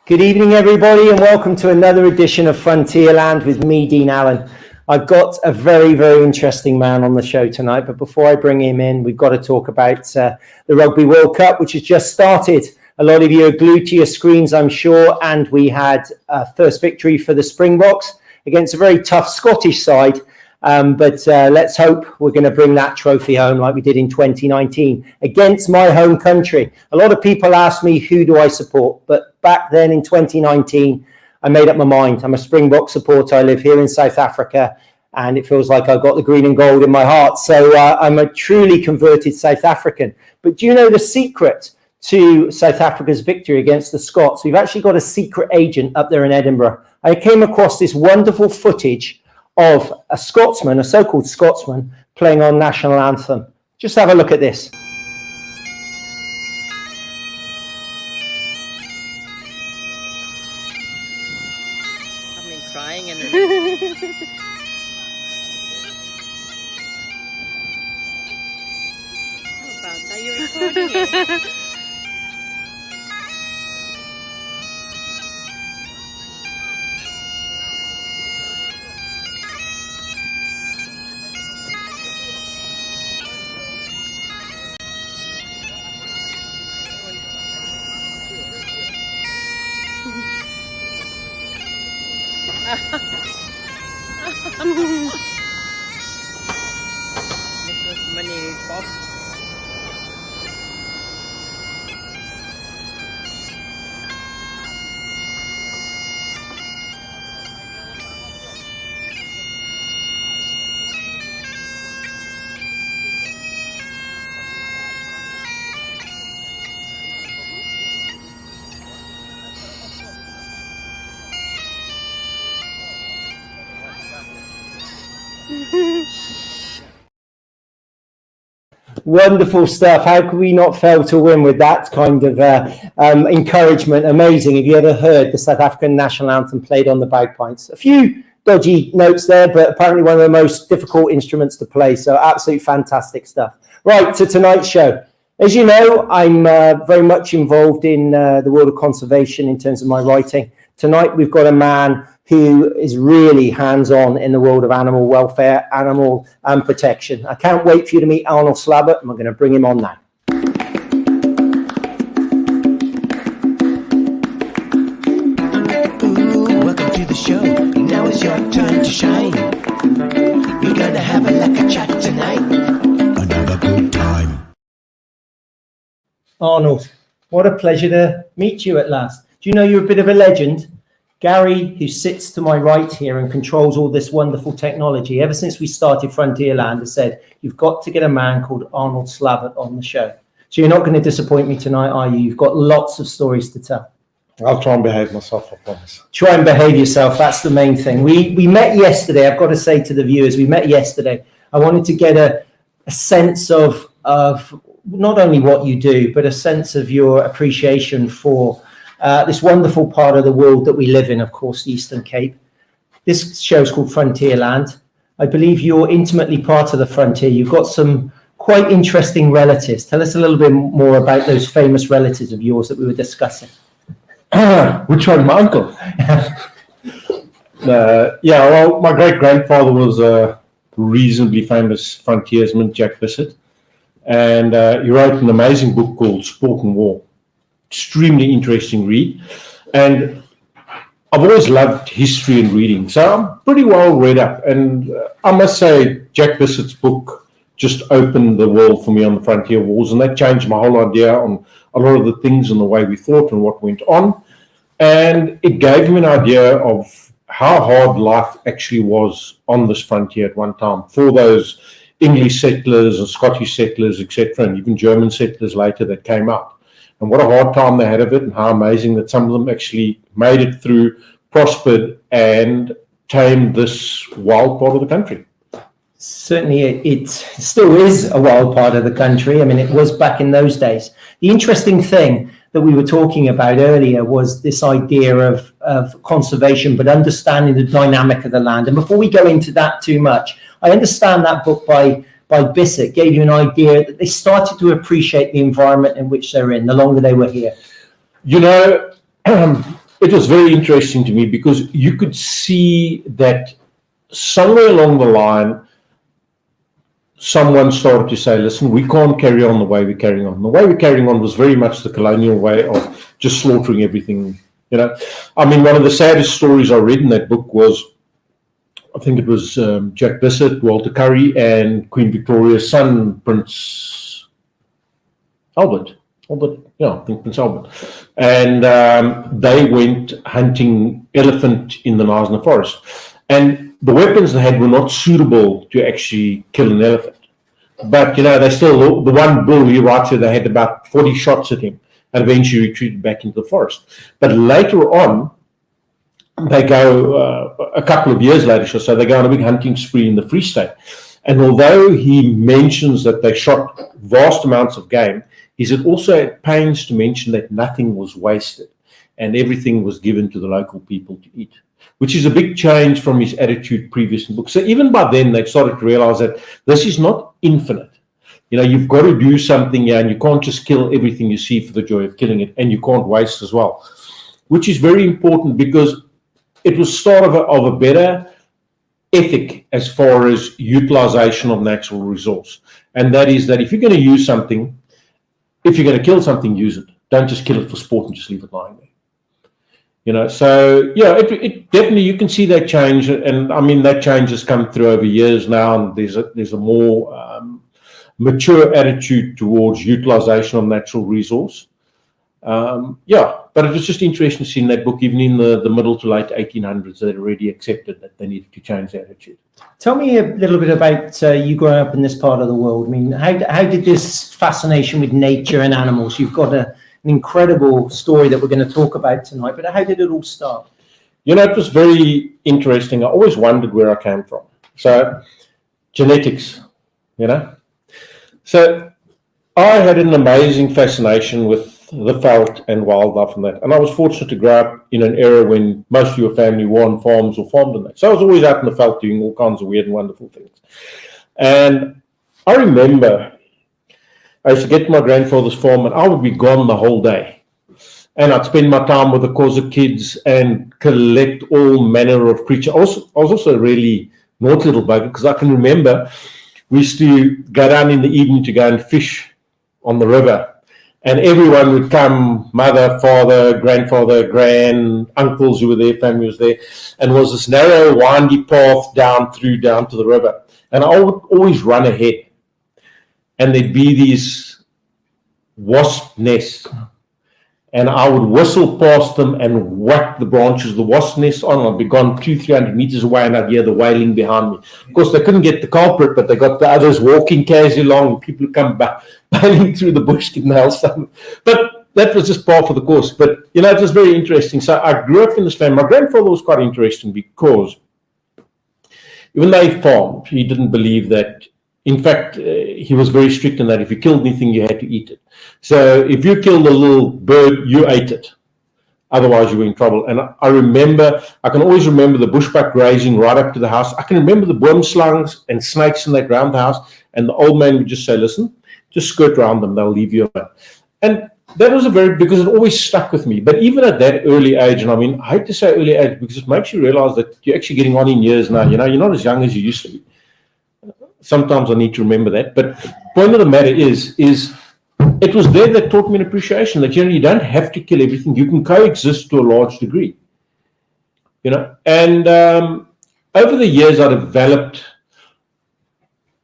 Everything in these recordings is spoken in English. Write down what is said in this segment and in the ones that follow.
Good evening, everybody, and welcome to another edition of Frontierland with me, Dean Allen. I've got a very, very interesting man on the show tonight, but before I bring him in, we've got to talk about the Rugby World Cup, which has just started. A lot of you are glued to your screens, I'm sure, and we had a first victory for the Springboks against a very tough Scottish side. But let's hope we're going to bring that trophy home like we did in 2019 against my home country. A lot of people ask me, who do I support? But back then in 2019, I made up my mind. I'm a Springbok supporter. I live here in South Africa, and it feels like I've got the green and gold in my heart. So I'm a truly converted South African. But do you know the secret to South Africa's victory against the Scots? We've actually got a secret agent up there in Edinburgh. I came across this wonderful footage of a Scotsman, a so-called Scotsman, playing our national anthem. Just have a look at this. I've been crying and How about that? You're recording it. Money in his box. Wonderful stuff. How could we not fail to win with that kind of encouragement? Amazing. Have you ever heard the South African national anthem played on the bagpipes? A few dodgy notes there, but apparently one of the most difficult instruments to play. So absolutely fantastic stuff. Right, to tonight's show. As you know, I'm very much involved in the world of conservation in terms of my writing. Tonight, we've got a man who is really hands-on in the world of animal welfare, animal protection. I can't wait for you to meet Arnold Slabbert, and we're going to bring him on now. Ooh, welcome to the show. Now is your time to shine. We're going to have a lekker chat tonight. Another good time. Arnold, what a pleasure to meet you at last. Do you know you're a bit of a legend? Gary, who sits to my right here and controls all this wonderful technology, ever since we started Frontierland, has said, you've got to get a man called Arnold Slabbert on the show. So you're not going to disappoint me tonight, are you? You've got lots of stories to tell. I'll try and behave myself, I promise. Try and behave yourself. That's the main thing. We met yesterday. I've got to say to the viewers, we met yesterday. I wanted to get a sense of not only what you do, but a sense of your appreciation for this wonderful part of the world that we live in, of course, the Eastern Cape. This show is called Frontierland. I believe you're intimately part of the frontier. You've got some quite interesting relatives. Tell us a little bit more about those famous relatives of yours that we were discussing. Which one, my uncle? Yeah, well, my great-grandfather was a reasonably famous frontiersman, Jack Bissett, and he wrote an amazing book called Sport and War. Extremely interesting read, and I've always loved history and reading, so I'm pretty well read up, and I must say Jack Bissett's book just opened the world for me on the frontier wars, and that changed my whole idea on a lot of the things and the way we thought and what went on, and it gave me an idea of how hard life actually was on this frontier at one time for those English settlers and Scottish settlers, etc., and even German settlers later that came out. And what a hard time they had of it, and how amazing that some of them actually made it through, prospered, and tamed this wild part of the country. Certainly, it still is a wild part of the country. I mean, it was back in those days. The interesting thing that we were talking about earlier was this idea of conservation, but understanding the dynamic of the land. And before we go into that too much, I understand that book by Bissett gave you an idea that they started to appreciate the environment in which they're in the longer they were here. You know, it was very interesting to me because you could see that somewhere along the line, someone started to say, listen, we can't carry on the way we're carrying on. The way we're carrying on was very much the colonial way of just slaughtering everything. You know, I mean, one of the saddest stories I read in that book was, I think it was Jack Bissett, Walter Curry, and Queen Victoria's son, Prince Albert. I think Prince Albert. And they went hunting elephant in the Knysna forest. And the weapons they had were not suitable to actually kill an elephant. But, you know, they still, the one bull, he writes here, they had about 40 shots at him and eventually retreated back into the forest. But later on, they go, a couple of years later, so they go on a big hunting spree in the Free State. And although he mentions that they shot vast amounts of game, he's also at pains to mention that nothing was wasted and everything was given to the local people to eat, which is a big change from his attitude previous in the book. So even by then, they started to realize that this is not infinite. You know, you've got to do something here, and you can't just kill everything you see for the joy of killing it, and you can't waste as well, which is very important because it was start of a better ethic as far as utilization of natural resource. And that is that if you're going to use something, if you're going to kill something, use it. Don't just kill it for sport and just leave it lying there. You know, so yeah, it definitely, you can see that change, and I mean that change has come through over years now, and there's a more mature attitude towards utilization of natural resource. But it was just interesting to see in that book, even in the middle to late 1800s, they already accepted that they needed to change their attitude. Tell me a little bit about you growing up in this part of the world. I mean, how did this fascination with nature and animals? You've got an incredible story that we're going to talk about tonight, but how did it all start? You know, it was very interesting. I always wondered where I came from. So, genetics, you know. So, I had an amazing fascination with the veld and wildlife and that. And I was fortunate to grow up in an era when most of your family were on farms or farmed in that. So I was always out in the veld doing all kinds of weird and wonderful things. And I remember I used to get to my grandfather's farm and I would be gone the whole day. And I'd spend my time with the Xhosa kids and collect all manner of creatures. I was also a really naughty little bugger because I can remember we used to go down in the evening to go and fish on the river. And everyone would come, mother, father, grandfather, uncles who were there, family was there. And it was this narrow, windy path down to the river. And I would always run ahead. And there'd be these wasp nests. And I would whistle past them and whack the branches of the wasp nest on. I'd be gone 200-300 meters away and I'd hear the wailing behind me. Of course, they couldn't get the culprit, but they got the others walking casually along. And people would come back, bailing through the bush, getting the hailstorm. But that was just par for the course. But, you know, it was very interesting. So I grew up in this family. My grandfather was quite interesting because even though he farmed, he didn't believe that. In fact, he was very strict in that if you killed anything, you had to eat it. So if you killed a little bird, you ate it. Otherwise, you were in trouble. And I can always remember the bushbuck grazing right up to the house. I can remember the wormslangs and snakes in that round the house. And the old man would just say, listen, just skirt around them. They'll leave you alone. And that was because it always stuck with me. But even at that early age, and I mean, I hate to say early age because it makes you realize that you're actually getting on in years now. You know, you're not as young as you used to be. Sometimes I need to remember that. But the point of the matter is it was there that taught me an appreciation that, you know, you don't have to kill everything. You can coexist to a large degree. You know, and over the years I developed,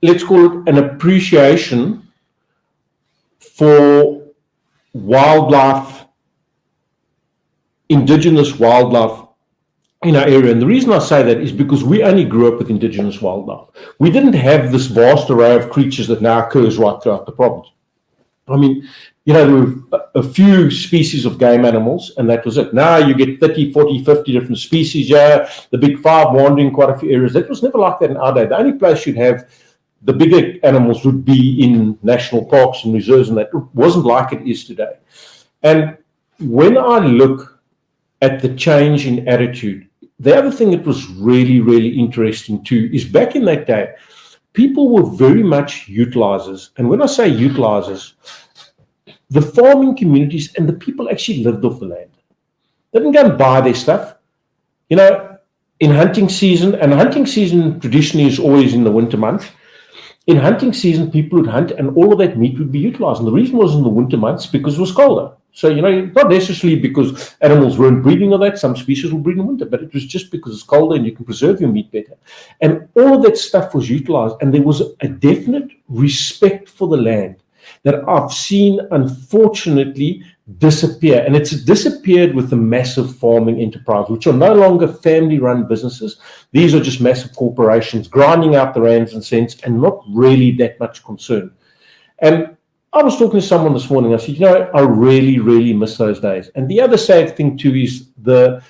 let's call it an appreciation for wildlife, indigenous wildlife in our area. And the reason I say that is because we only grew up with indigenous wildlife. We didn't have this vast array of creatures that now occurs right throughout the province. I mean, there were a few species of game animals, and that was it. Now you get 30, 40, 50 different species. Yeah, the big five wandering quite a few areas. That was never like that in our day. The only place you'd have the bigger animals would be in national parks and reserves, and that wasn't like it is today. And when I look at the change in attitude, the other thing that was really, really interesting too is back in that day, people were very much utilizers. And when I say utilizers, the farming communities and the people actually lived off the land. They didn't go and buy their stuff. In hunting season, and hunting season traditionally is always in the winter months. In hunting season, people would hunt and all of that meat would be utilized. And the reason was in the winter months because it was colder. So, not necessarily because animals weren't breeding or that, some species will breed in winter, but it was just because it's colder and you can preserve your meat better. And all of that stuff was utilized, and there was a definite respect for the land that I've seen, unfortunately, disappear. And it's disappeared with the massive farming enterprise, which are no longer family-run businesses. These are just massive corporations grinding out the rands and cents and not really that much concern. And I was talking to someone this morning. I said, I really, really miss those days. And the other sad thing too is the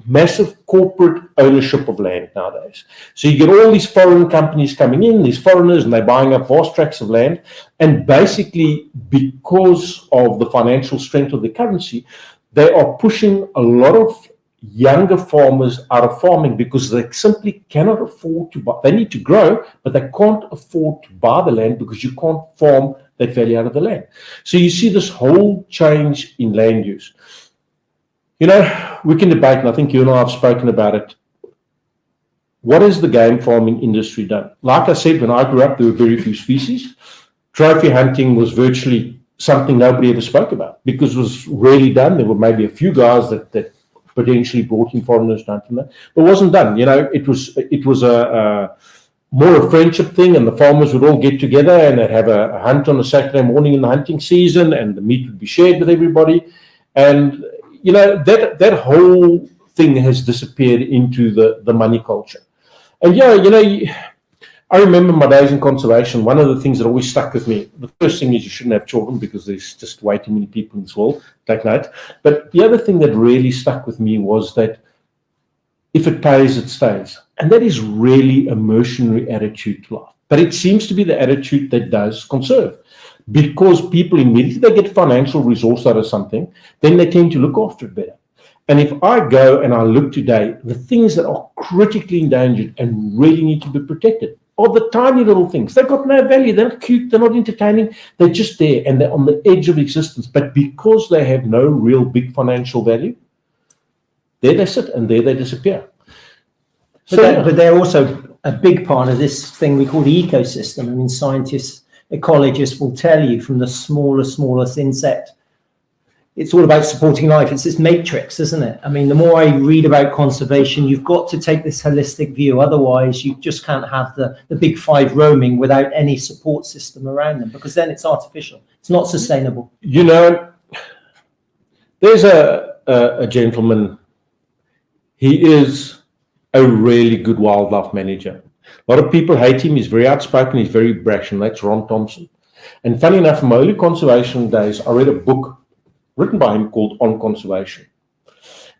massive corporate ownership of land nowadays. So you get all these foreign companies coming in, these foreigners, and they're buying up vast tracts of land. And basically, because of the financial strength of the currency, they are pushing a lot of younger farmers out of farming because they simply cannot afford to buy. They need to grow, but they can't afford to buy the land because you can't farm that value out of the land. So you see this whole change in land use. We can debate, and I think you and I have spoken about it. What has the game farming industry done? Like I said, when I grew up, there were very few species. Trophy hunting was virtually something nobody ever spoke about because it was rarely done. There were maybe a few guys that potentially brought in foreigners to hunt them, but it wasn't done. It was a more a friendship thing, and the farmers would all get together and they'd have a hunt on a Saturday morning in the hunting season, and the meat would be shared with everybody. And that whole thing has disappeared into the money culture. And I remember my days in conservation. One of the things that always stuck with me, the first thing is you shouldn't have children because there's just way too many people in this world. Take note. But the other thing that really stuck with me was that if it pays, it stays. And that is really a mercenary attitude to life. But it seems to be the attitude that does conserve. Because people immediately they get financial resource out of something, then they tend to look after it better. And if I go and I look today, the things that are critically endangered and really need to be protected are the tiny little things. They've got no value. They're not cute. They're not entertaining. They're just there and they're on the edge of existence. But because they have no real big financial value, there they sit and there they disappear. But they're also a big part of this thing we call the ecosystem. I mean, scientists, ecologists will tell you from the smallest insect, it's all about supporting life. It's this matrix, isn't it? I mean, the more I read about conservation, you've got to take this holistic view. Otherwise, you just can't have the big five roaming without any support system around them, because then it's artificial. It's not sustainable. There's a gentleman. He is a really good wildlife manager. A lot of people hate him. He's very outspoken. He's very brash, and that's Ron Thompson. And funny enough, in my early conservation days, I read a book written by him called On Conservation.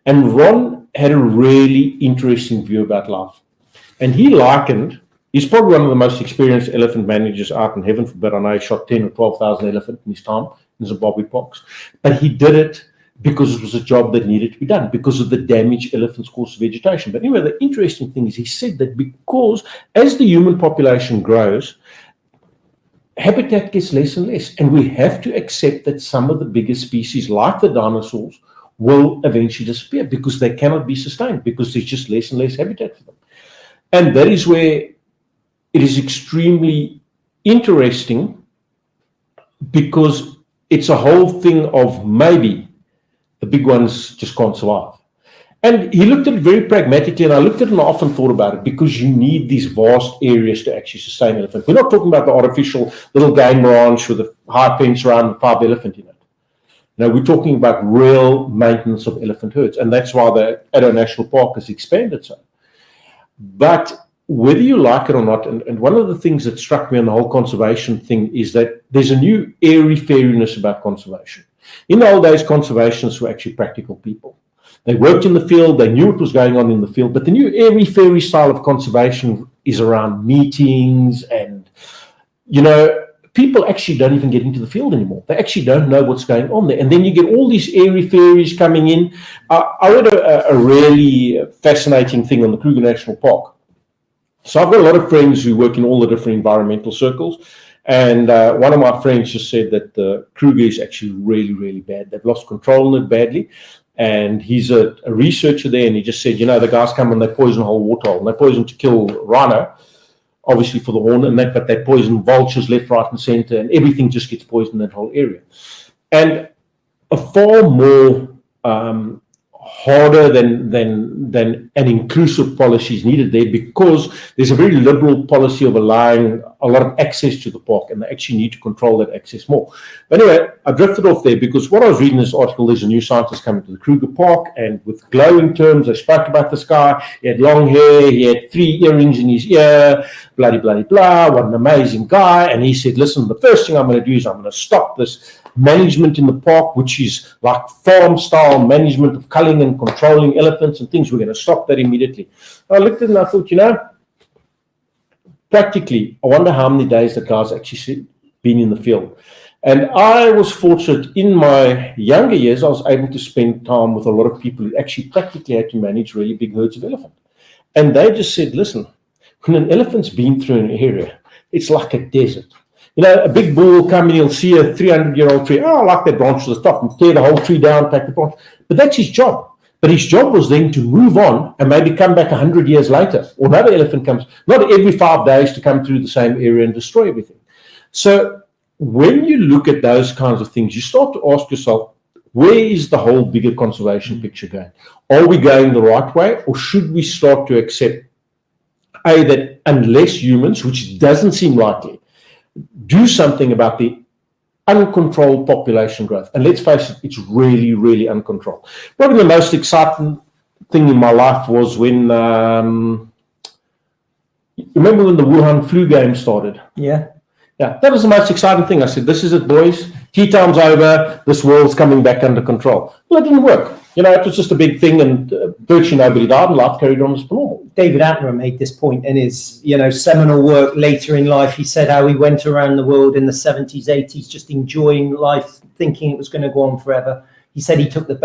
And Ron had a really interesting view about life. And he likened, he's probably one of the most experienced elephant managers out in heaven, but I know he shot 10 or 12,000 elephants in his time in Zimbabwe parks. But he did it because it was a job that needed to be done, because of the damage elephants cause to vegetation. But anyway, the interesting thing is he said that because as the human population grows, habitat gets less and less. And we have to accept that some of the bigger species, like the dinosaurs, will eventually disappear because they cannot be sustained, because there's just less and less habitat for them. And that is where it is extremely interesting, because it's a whole thing of maybe the big ones just can't survive. And he looked at it very pragmatically, and I looked at it and I often thought about it, because you need these vast areas to actually sustain elephant. We're not talking about the artificial little game ranch with a high fence around the 5 elephant in it. Now, we're talking about real maintenance of elephant herds, and that's why the Addo National Park has expanded so. But whether you like it or not, and one of the things that struck me on the whole conservation thing is that there's a new airy-fairiness about conservation. In the old days, conservationists were actually practical people. They worked in the field, they knew what was going on in the field, but the new airy-fairy style of conservation is around meetings and, people actually don't even get into the field anymore. They actually don't know what's going on there. And then you get all these airy-fairies coming in. I read a really fascinating thing on the Kruger National Park. So I've got a lot of friends who work in all the different environmental circles. And one of my friends just said that the Kruger is actually really, really bad. They've lost control on it badly. And he's a researcher there, and he just said, the guys come and they poison the whole water hole. And they poison to kill rhino, obviously for the horn and that, but they poison vultures left, right, and center, and everything just gets poisoned in that whole area. And a far more harder than an inclusive policy is needed there, because there's a very liberal policy of allowing a lot of access to the park, and they actually need to control that access more. But anyway, I drifted off there because what I was reading in this article, there's a new scientist coming to the Kruger Park, and with glowing terms, they spoke about this guy. He had long hair, he had 3 earrings in his ear, bloody, bloody, blah, what an amazing guy. And he said, listen, the first thing I'm going to do is I'm going to stop this management in the park, which is like farm style management of culling and controlling elephants and things. We're going to stop that immediately. I looked at it and I thought, practically, I wonder how many days that guy's actually been in the field. And I was fortunate in my younger years, I was able to spend time with a lot of people who actually practically had to manage really big herds of elephant. And they just said, listen, when an elephant's been through an area, it's like a desert. A big bull will come and he'll see a 300-year-old tree. Oh, I like that branch to the top, and tear the whole tree down, take the branch. But that's his job. But his job was then to move on and maybe come back 100 years later. Or another elephant comes, not every 5 days, to come through the same area and destroy everything. So when you look at those kinds of things, you start to ask yourself, where is the whole bigger conservation picture going? Are we going the right way? Or should we start to accept, that unless humans, which doesn't seem likely, do something about the uncontrolled population growth. And let's face it, it's really, really uncontrolled. Probably the most exciting thing in my life was when, remember when the Wuhan flu game started? Yeah. Yeah, that was the most exciting thing. I said, this is it, boys. Tea time's over. This world's coming back under control. Well, it didn't work. It was just a big thing, and virtually nobody died, and life carried on as normal. David Attenborough made this point in his, seminal work later in life. He said how he went around the world in the 70s, 80s, just enjoying life, thinking it was going to go on forever. He said he took the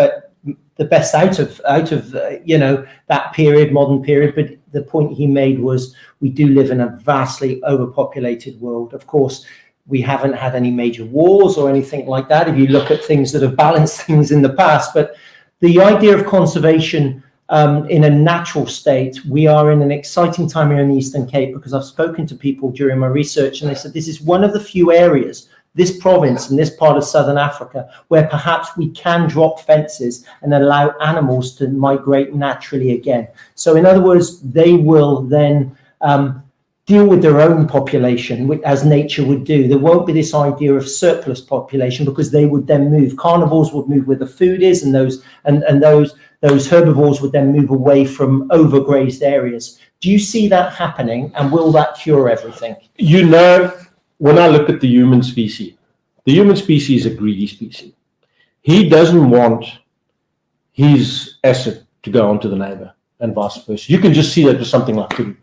best out of that period, modern period. But the point he made was we do live in a vastly overpopulated world. Of course, we haven't had any major wars or anything like that, if you look at things that have balanced things in the past. But the idea of conservation in a natural state, we are in an exciting time here in the Eastern Cape, because I've spoken to people during my research and they said this is one of the few areas, this province in this part of Southern Africa, where perhaps we can drop fences and allow animals to migrate naturally again. So in other words, they will then deal with their own population as nature would do. There won't be this idea of surplus population, because they would then move. Carnivores would move where the food is, and those herbivores would then move away from overgrazed areas. Do you see that happening, and will that cure everything? When I look at the human species is a greedy species. He doesn't want his asset to go on to the neighbor, and vice versa. You can just see that with something like food.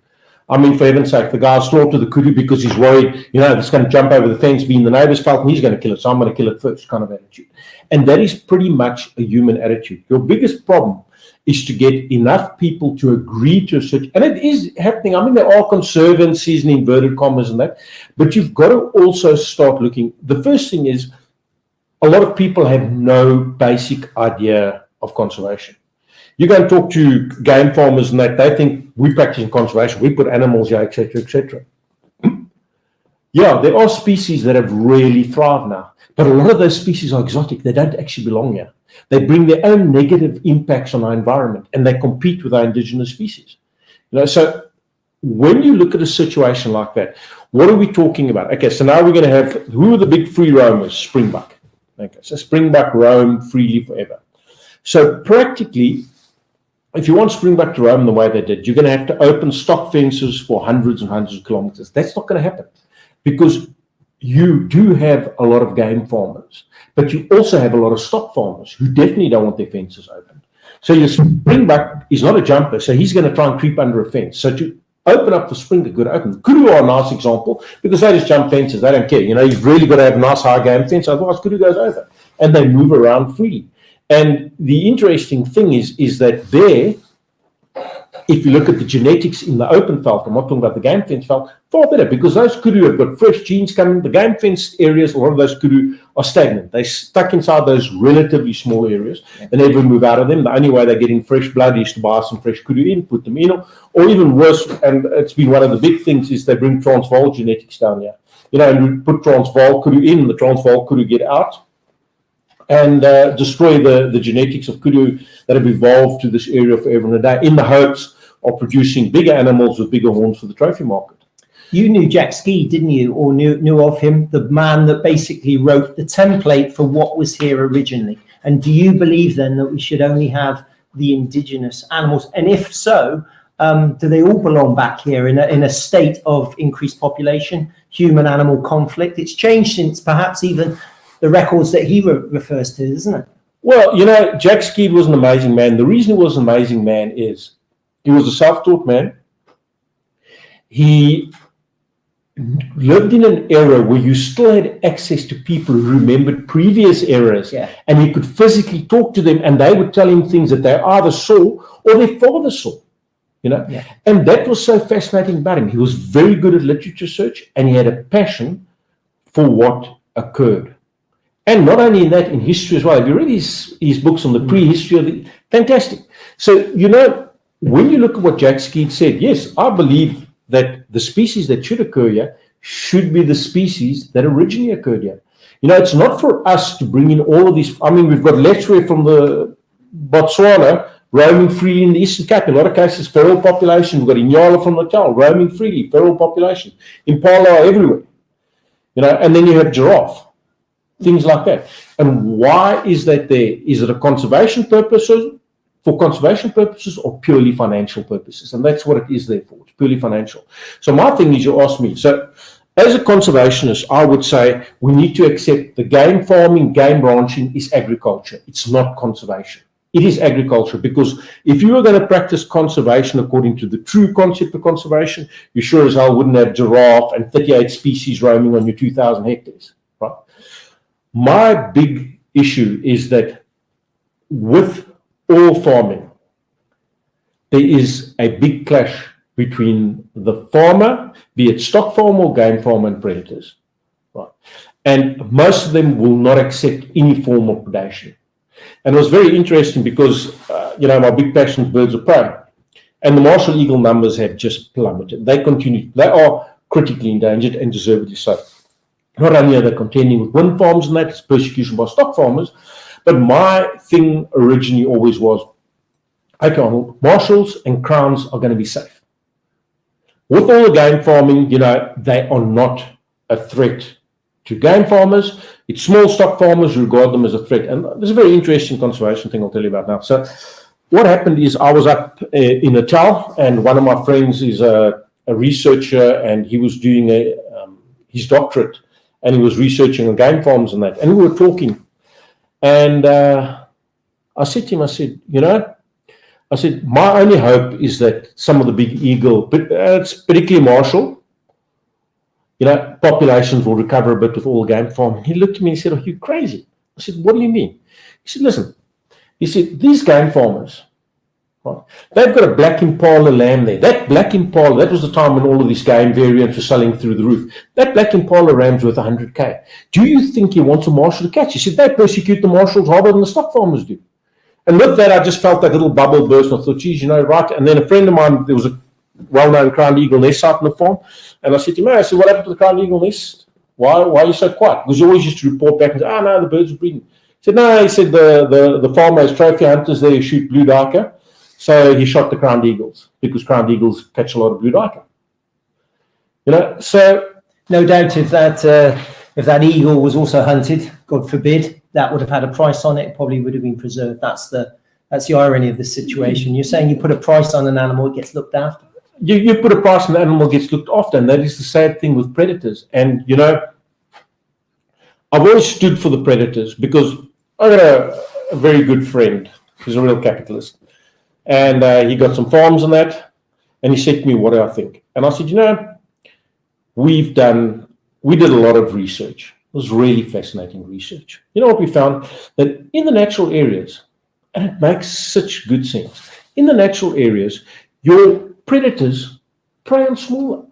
I mean, for heaven's sake, the guy slaughtered the kudu because he's worried, it's going to jump over the fence, be in the neighbor's fault, and he's going to kill it, so I'm going to kill it first, kind of attitude. And that is pretty much a human attitude. Your biggest problem is to get enough people to agree to a certain, and it is happening. I mean, there are conservancies and inverted commas and that, but you've got to also start looking. The first thing is, a lot of people have no basic idea of conservation. You go and talk to game farmers and that, they think we're practicing conservation, we put animals here, etc., etc. Yeah, there are species that have really thrived now, but a lot of those species are exotic. They don't actually belong here. They bring their own negative impacts on our environment, and they compete with our indigenous species. So when you look at a situation like that, what are we talking about? Okay, so now we're going to have, who are the big free roamers? Springbuck. Okay, so springbuck roam freely forever. So practically, if you want springbuck to roam the way they did, you're going to have to open stock fences for hundreds and hundreds of kilometers. That's not going to happen because you do have a lot of game farmers, but you also have a lot of stock farmers who definitely don't want their fences opened. So your springbuck is not a jumper, so he's going to try and creep under a fence. So to open up for spring, they're good open. Kudu are a nice example because they just jump fences. They don't care. You've really got to have a nice high game fence, otherwise Kudu goes over. And they move around freely. And the interesting thing is that there, if you look at the genetics in the open veld, I'm not talking about the game fence veld, far better because those kudu have got fresh genes coming. The game fence areas, a lot of those kudu are stagnant. They're stuck inside those relatively small areas. They never move out of them. The only way they're getting fresh blood is to buy some fresh kudu in, put them in, or even worse, and it's been one of the big things, is they bring Transvaal genetics down here. And we put Transvaal kudu in, the Transvaal kudu get out and destroy the genetics of kudu that have evolved to this area forever and a day in the hopes of producing bigger animals with bigger horns for the trophy market. You knew Jack Ski, didn't you? Or knew of him, the man that basically wrote the template for what was here originally. And do you believe then that we should only have the indigenous animals? And if so, do they all belong back here in a state of increased population, human-animal conflict? It's changed since perhaps even the records that he refers to, isn't it? Well, Jack Ski was an amazing man. The reason he was an amazing man is he was a self-taught man. He lived in an era where you still had access to people who remembered previous eras, and he could physically talk to them, and they would tell him things that they either saw or their father saw. And that was so fascinating about him. He was very good at literature search, and he had a passion for what occurred. And not only in that, in history as well. Have you read his books on the prehistory of the... Fantastic. So, when you look at what Jack Skeet said, yes, I believe that the species that should occur here should be the species that originally occurred here. It's not for us to bring in all of these. I mean, we've got Lechwe from the Botswana roaming freely in the Eastern Cape. In a lot of cases, feral population. We've got Inyala from Natal roaming freely, feral population. Impala are everywhere. And then you have giraffe, things like that. And why is that there? Is it a conservation purpose? For conservation purposes or purely financial purposes? And that's what it is there for. It's purely financial. So my thing is, you ask me. So as a conservationist, I would say we need to accept the game farming, game ranching is agriculture. It's not conservation. It is agriculture, because if you were going to practice conservation according to the true concept of conservation, you sure as hell wouldn't have giraffe and 38 species roaming on your 2,000 hectares, right? My big issue is that with all farming, there is a big clash between the farmer, be it stock farmer or game farmer, and predators, right? And most of them will not accept any form of predation. And it was very interesting because, my big passion is birds of prey, and the martial eagle numbers have just plummeted. They are critically endangered and deservedly so. Not only are they contending with wind farms and that, it's persecution by stock farmers. But my thing originally always was, okay, Arnold, marshals and crowns are going to be safe. With all the game farming, they are not a threat to game farmers. It's small stock farmers who regard them as a threat. And there's a very interesting conservation thing I'll tell you about now. So what happened is I was up in Natal, and one of my friends is a researcher, and he was doing his doctorate, and he was researching on game farms and that. And we were talking. And I said to him, my only hope is that some of the big eagle, but it's particularly martial, populations will recover a bit with all game farming. He looked at me and said, "Are you crazy?" I said, "What do you mean?" He said, "Listen," he said, "these game farmers, right, they've got a black impala lamb there. That black impala, that was the time when all of these game variants were selling through the roof. That black impala ram's worth 100K. Do you think he wants a marshal to catch?" He said, "They persecute the marshals harder than the stock farmers do." And with that, I just felt that little bubble burst. And I thought, geez, right. And then a friend of mine, there was a well-known crowned eagle nest out in the farm. And I said to him, "I said, what happened to the crowned eagle nest? Why are you so quiet?" Because he always used to report back and say, "Oh, no, the birds are breeding." He said, "No," he said, the farmer has trophy hunters there who shoot blue duiker. So he shot the crowned eagles because crowned eagles catch a lot of blue duiker. So no doubt if that eagle was also hunted, God forbid, that would have had a price on it, it probably would have been preserved. That's the irony of the situation. You're saying you put a price on an animal, it gets looked after. You put a price on the animal, gets looked after, and that is the sad thing with predators. And I've always stood for the predators because I got a very good friend who's a real capitalist, and he got some farms on that, and he said to me, "What do I think?" And I said, we did a lot of research. It was really fascinating research. You know what we found? That in the natural areas, and it makes such good sense, in the natural areas, your predators prey on small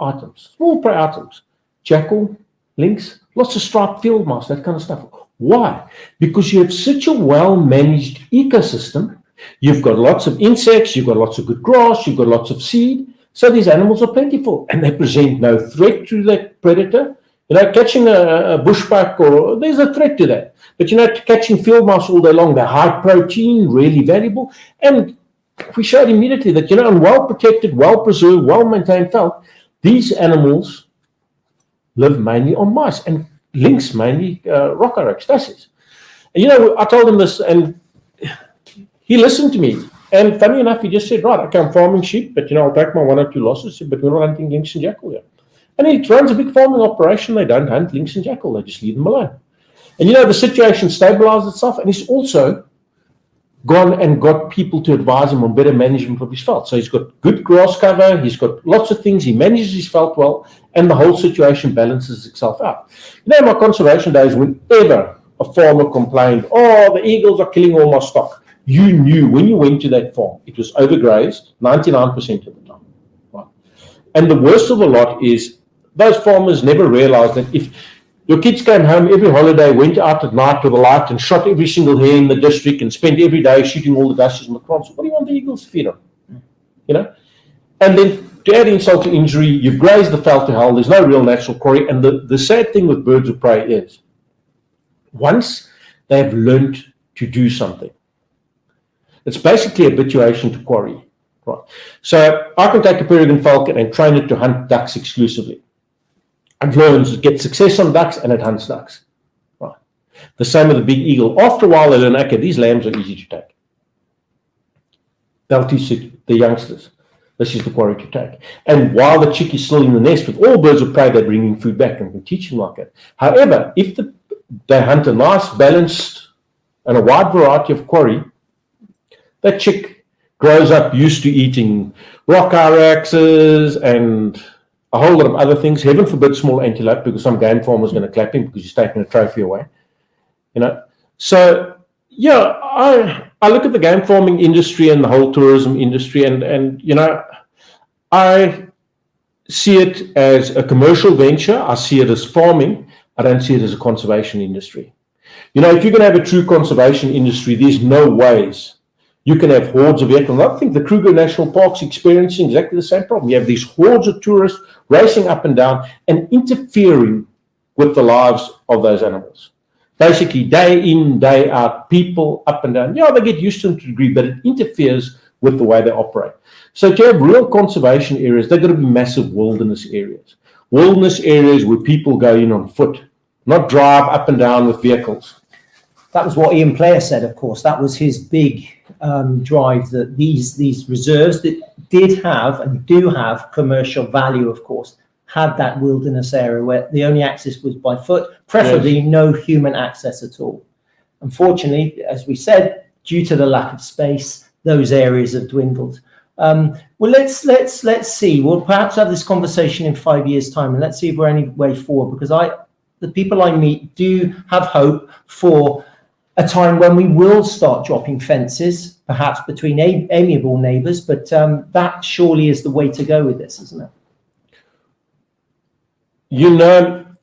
prey items, jackal, lynx, lots of striped field mouse, that kind of stuff. Why? Because you have such a well-managed ecosystem. You've got lots of insects, you've got lots of good grass, you've got lots of seed. So these animals are plentiful and they present no threat to that predator. Catching a bushbuck, or there's a threat to that. But catching field mouse all day long, they're high protein, really valuable. And we showed immediately that, on well-protected, well-preserved, well-maintained veld, these animals live mainly on mice, and lynx mainly rockorex, dassies. And, I told him this, and he listened to me. And funny enough, he just said, right, okay, I'm farming sheep, but, I'll take my 1 or 2 losses, but we're not hunting lynx and jackal here. And he runs a big farming operation. They don't hunt lynx and jackal. They just leave them alone. And, the situation stabilized itself, and he's also gone and got people to advise him on better management of his veld. So he's got good grass cover, he's got lots of things, he manages his veld well, and the whole situation balances itself out. In my conservation days, whenever a farmer complained, "Oh, the eagles are killing all my stock," you knew when you went to that farm, it was overgrazed 99% of the time. Right? And the worst of the lot is those farmers never realized that if your kids came home every holiday, went out at night with a light and shot every single hare in the district and spent every day shooting all the dassies and the crons, what do you want the eagles to feed on? And then to add insult to injury, you've grazed the veld to hell, there's no real natural quarry. And the sad thing with birds of prey is, once they've learned to do something, it's basically habituation to quarry. Right? So I can take a peregrine falcon and train it to hunt ducks exclusively. It learns, it gets success on ducks, and it hunts ducks. Right. The same with the big eagle. After a while, they learn, okay, these lambs are easy to take. They'll teach the youngsters. This is the quarry to take. And while the chick is still in the nest, with all birds of prey, they're bringing food back and can teach them like that. However, if they hunt a nice, balanced, and a wide variety of quarry, that chick grows up used to eating rock hyraxes and a whole lot of other things. Heaven forbid small antelope, because some game farmer is going to clap him because he's taking a trophy away. So I look at the game farming industry and the whole tourism industry, and I see it as a commercial venture. I see it as farming. I don't see it as a conservation industry. If you're going to have a true conservation industry, there's no ways you can have hordes of vehicles. I think the Kruger National Park's experiencing exactly the same problem. You have these hordes of tourists racing up and down and interfering with the lives of those animals. Basically, day in, day out, people up and down. Yeah, they get used to it to a degree, but it interferes with the way they operate. So to have real conservation areas, they've got to be massive wilderness areas. Wilderness areas where people go in on foot, not drive up and down with vehicles. That was what Ian Player said, of course. That was his big drive, that these reserves that did have and do have commercial value, of course, had that wilderness area where the only access was by foot, preferably no human access at all. Unfortunately, as we said, due to the lack of space, those areas have dwindled. Well, let's see. We'll perhaps have this conversation in 5 years' time, and let's see if we're any way forward, because the people I meet do have hope for a time when we will start dropping fences, perhaps between amiable neighbours, but that surely is the way to go with this, isn't it?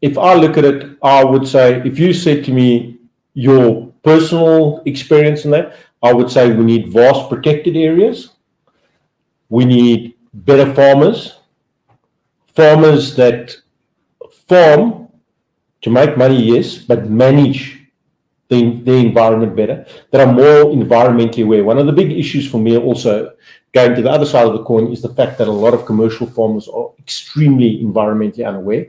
If I look at it, I would say, if you said to me your personal experience in that, I would say we need vast protected areas. We need better farmers that farm to make money, yes, but manage the environment better, that are more environmentally aware. One of the big issues for me also, going to the other side of the coin, is the fact that a lot of commercial farmers are extremely environmentally unaware.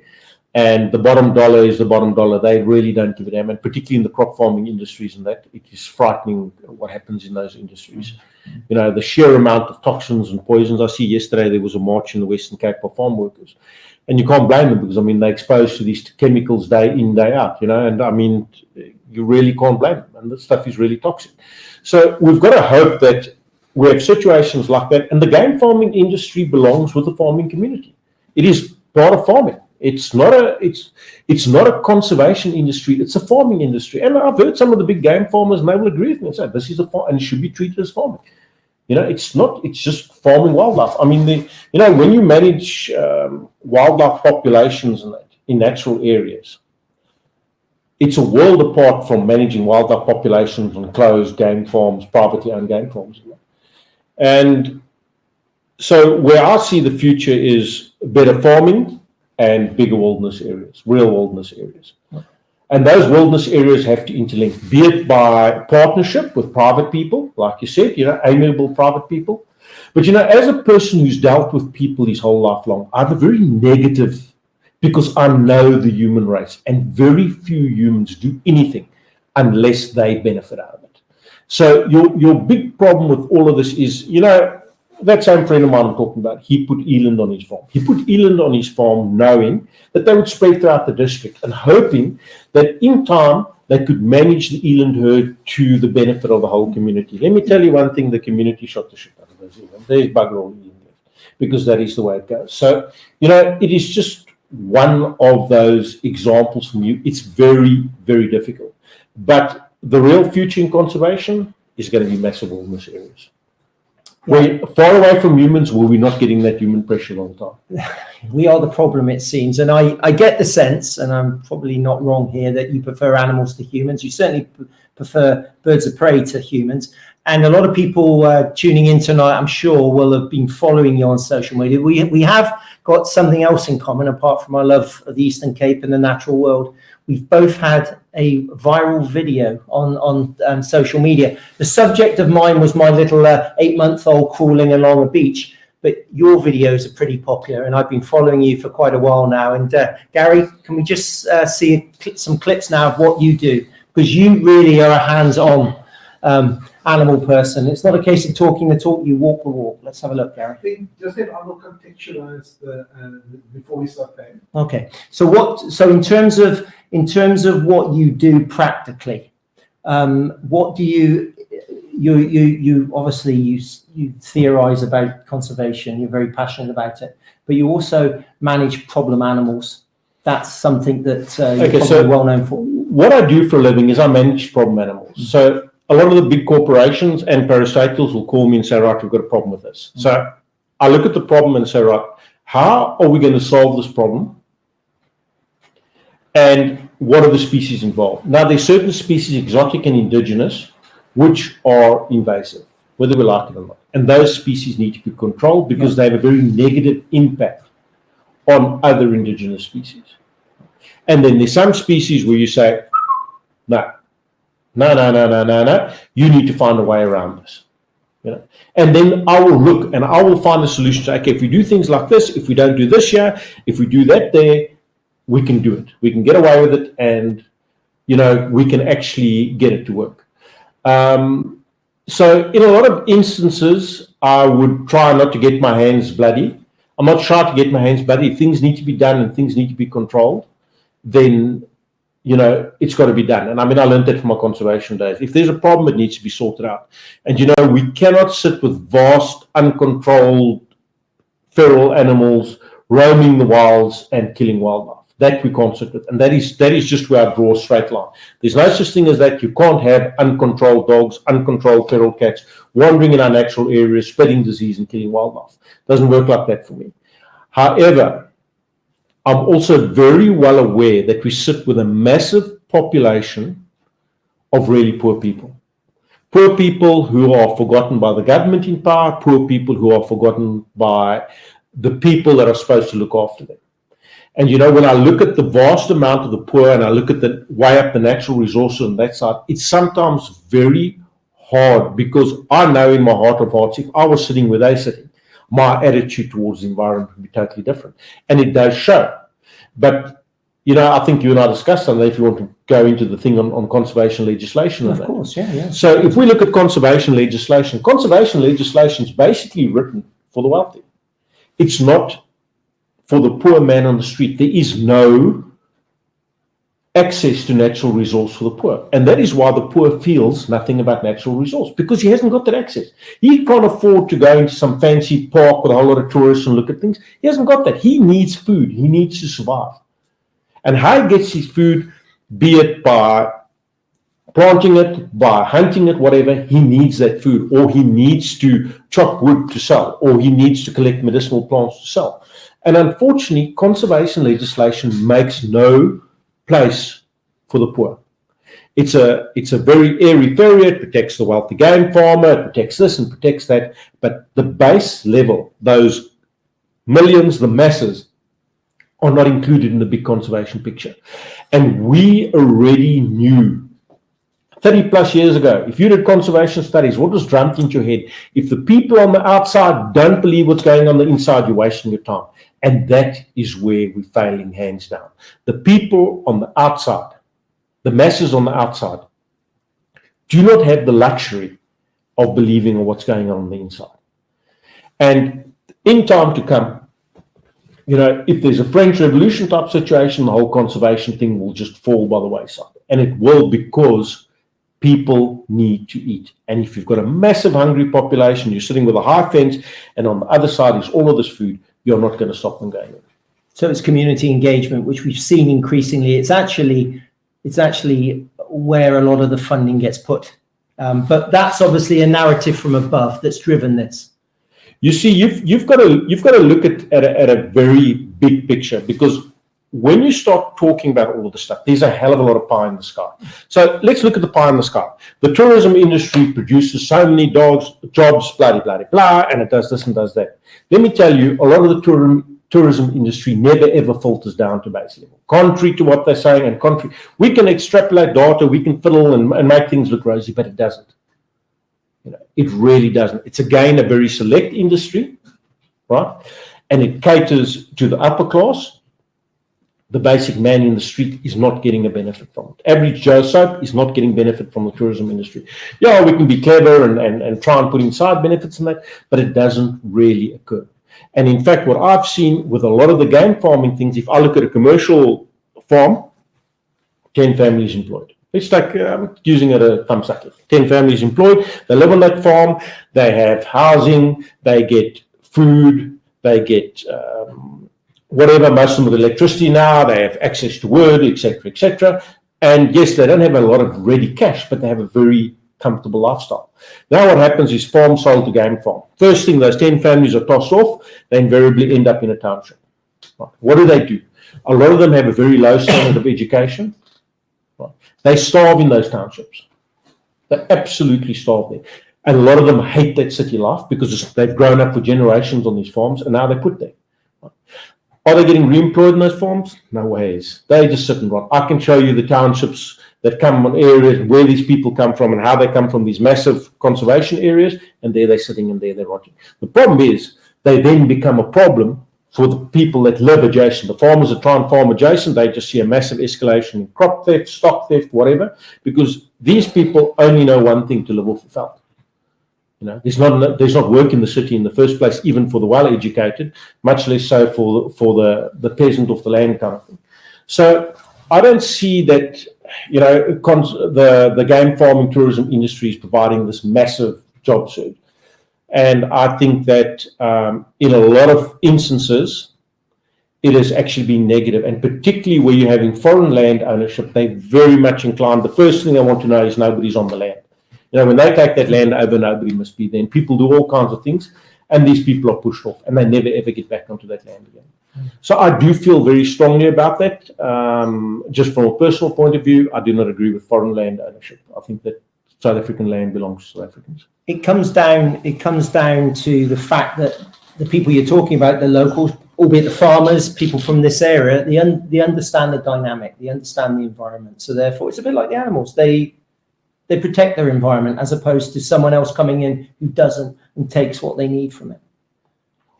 and the bottom dollar is the bottom dollar. They really don't give a damn, and particularly in the crop farming industries, and that it is frightening what happens in those industries. You know, the sheer amount of toxins and poisons. I see yesterday there was a march in the Western Cape of farm workers, and you can't blame them because, I mean, they're exposed to these chemicals day in, day out, you know, and I mean, you really can't blame them, and this stuff is really toxic. So we've got to hope that we have situations like that, and the game farming industry belongs with the farming community. It is part of farming. It's not a conservation industry. It's a farming industry. And I've heard some of the big game farmers, and they will agree with me and say this is a farm and it should be treated as farming. You know, it's not. It's just farming wildlife. I mean, you know, when you manage wildlife populations in natural areas, it's a world apart from managing wildlife populations on closed game farms, privately owned game farms. And so where I see the future is better farming and bigger wilderness areas, real wilderness areas. And those wilderness areas have to interlink, be it by partnership with private people, like you said, you know, amiable private people. But, you know, as a person who's dealt with people his whole life long, I have a very negative, because I know the human race, and very few humans do anything unless they benefit out of it. So your big problem with all of this is, you know, that same friend of mine I'm talking about, he put eland on his farm. He put eland on his farm knowing that they would spread throughout the district and hoping that in time they could manage the eland herd to the benefit of the whole community. Let me tell you one thing, the community shot the shit out of those eland. There's bugger all eland because that is the way it goes. So, you know, it is just one of those examples from you. It's very, very difficult. But the real future in conservation is going to be massive wilderness areas. We're far away from humans where we're not getting that human pressure all the time. We are the problem, it seems. And I get the sense, and I'm probably not wrong here, that you prefer animals to humans. You certainly prefer birds of prey to humans. And a lot of people tuning in tonight, I'm sure, will have been following you on social media. We have got something else in common, apart from our love of the Eastern Cape and the natural world. We've both had a viral video on social media. The subject of mine was my little 8-month-old crawling along a beach, but your videos are pretty popular, and I've been following you for quite a while now. And Gary, can we just see some clips now of what you do? Because you really are a hands-on animal person. It's not a case of talking the talk, you walk the walk. Let's have a look, Gary. I think just that I will contextualize before we start playing. Okay. So in terms of what you do practically, what do you obviously you theorize about conservation, you're very passionate about it, but you also manage problem animals. That's something that you're probably well known for. What I do for a living is I manage problem animals. So a lot of the big corporations and parastatals will call me and say, right, we've got a problem with this. So I look at the problem and say, right, how are we going to solve this problem? And what are the species involved? Now, there's certain species, exotic and indigenous, which are invasive, whether we like it or not. And those species need to be controlled because they have a very negative impact on other indigenous species. And then there's some species where you say, no, you need to find a way around this. You know? And then I will look and I will find a solution to, okay, if we do things like this, if we don't do this here, if we do that there, we can do it. We can get away with it, and, you know, we can actually get it to work. So in a lot of instances, I would try not to get my hands bloody. I'm not shy to get my hands bloody. If things need to be done and things need to be controlled, then, you know, it's got to be done. And I mean, I learned that from my conservation days. If there's a problem, it needs to be sorted out. And, you know, we cannot sit with vast, uncontrolled feral animals roaming the wilds and killing wildlife. That we can't sit with. And that is just where I draw a straight line. There's no such thing as that. You can't have uncontrolled dogs, uncontrolled feral cats wandering in our natural areas, spreading disease and killing wildlife. It doesn't work like that for me. However, I'm also very well aware that we sit with a massive population of really poor people. Poor people who are forgotten by the government in power, poor people who are forgotten by the people that are supposed to look after them. And, you know, when I look at the vast amount of the poor and I look at the way up the natural resources on that side, it's sometimes very hard, because I know in my heart of hearts, if I was sitting where they're sitting, my attitude towards the environment would be totally different. And it does show. But I think you and I discussed on that if you want to go into the thing on conservation legislation. Of course, yeah. So if we look at conservation legislation is basically written for the wealthy. It's not for the poor man on the street. There is no access to natural resource for the poor. And that is why the poor feels nothing about natural resource, because he hasn't got that access. He can't afford to go into some fancy park with a whole lot of tourists and look at things. He hasn't got that. He needs food. He needs to survive. And how he gets his food, be it by planting it, by hunting it, whatever, he needs that food, or he needs to chop wood to sell, or he needs to collect medicinal plants to sell. And unfortunately, conservation legislation makes no place for the poor. It's a very airy fairy. It protects the wealthy game farmer, it protects this and protects that, but the base level, those millions, the masses, are not included in the big conservation picture. And we already knew 30 plus years ago, if you did conservation studies, what was drummed into your head? If the people on the outside don't believe what's going on the inside, you're wasting your time. And that is where we're failing hands down. The people on the outside, the masses on the outside, do not have the luxury of believing in what's going on the inside. And in time to come, if there's a French Revolution type situation, the whole conservation thing will just fall by the wayside. And it will, because people need to eat. And if you've got a massive hungry population, you're sitting with a high fence, and on the other side is all of this food, you're not going to stop them going in. So it's community engagement, which we've seen increasingly. It's actually where a lot of the funding gets put. But that's obviously a narrative from above that's driven this. You see, you've got to look at a very big picture, because when you start talking about all of the stuff, there's a hell of a lot of pie in the sky. So let's look at the pie in the sky. The tourism industry produces so many jobs, blah, blah, blah, blah, and it does this and does that. Let me tell you, a lot of the tourism industry never ever filters down to base level. Contrary to what they're saying, and we can extrapolate data, we can fiddle and make things look rosy, but it doesn't. It really doesn't. It's again a very select industry, right? And it caters to the upper class. The basic man in the street is not getting a benefit from it. Average Joe Soap is not getting benefit from the tourism industry. Yeah, we can be clever and try and put in side benefits in that, but it doesn't really occur. And in fact, what I've seen with a lot of the game farming things, if I look at a commercial farm, 10 families employed. Let's take, using it a thumb sucker, 10 families employed, they live on that farm, they have housing, they get food, they get whatever, most of them with electricity now, they have access to wood, etc. And yes, they don't have a lot of ready cash, but they have a very comfortable lifestyle. Now what happens is farm sold to game farm. First thing, those 10 families are tossed off, they invariably end up in a township. Right. What do? A lot of them have a very low standard of education. Right. They starve in those townships. They absolutely starve there. And a lot of them hate that city life because they've grown up for generations on these farms, and now they're put there. Right. Are they getting re-employed in those farms? No ways. They just sit and rot. I can show you the townships that come on areas where these people come from and how they come from these massive conservation areas, and there they're sitting and there they're rotting. The problem is they then become a problem for the people that live adjacent. The farmers that try and farm adjacent, they just see a massive escalation in crop theft, stock theft, whatever, because these people only know one thing: to live off the felt. There's not work in the city in the first place, even for the well-educated, much less so for the peasant off the land kind of thing. So I don't see that, the game farming tourism industry is providing this massive job surge. And I think that in a lot of instances, it has actually been negative. And particularly where you're having foreign land ownership, they're very much inclined. The first thing they want to know is nobody's on the land. When they take that land over, nobody must be there. And people do all kinds of things, and these people are pushed off, and they never ever get back onto that land again. So I do feel very strongly about that. Just from a personal point of view, I do not agree with foreign land ownership. I think that South African land belongs to South Africans. It comes down to the fact that the people you're talking about, the locals, albeit the farmers, people from this area, they understand the dynamic, they understand the environment. So therefore, it's a bit like the animals. They protect their environment as opposed to someone else coming in who doesn't and takes what they need from it.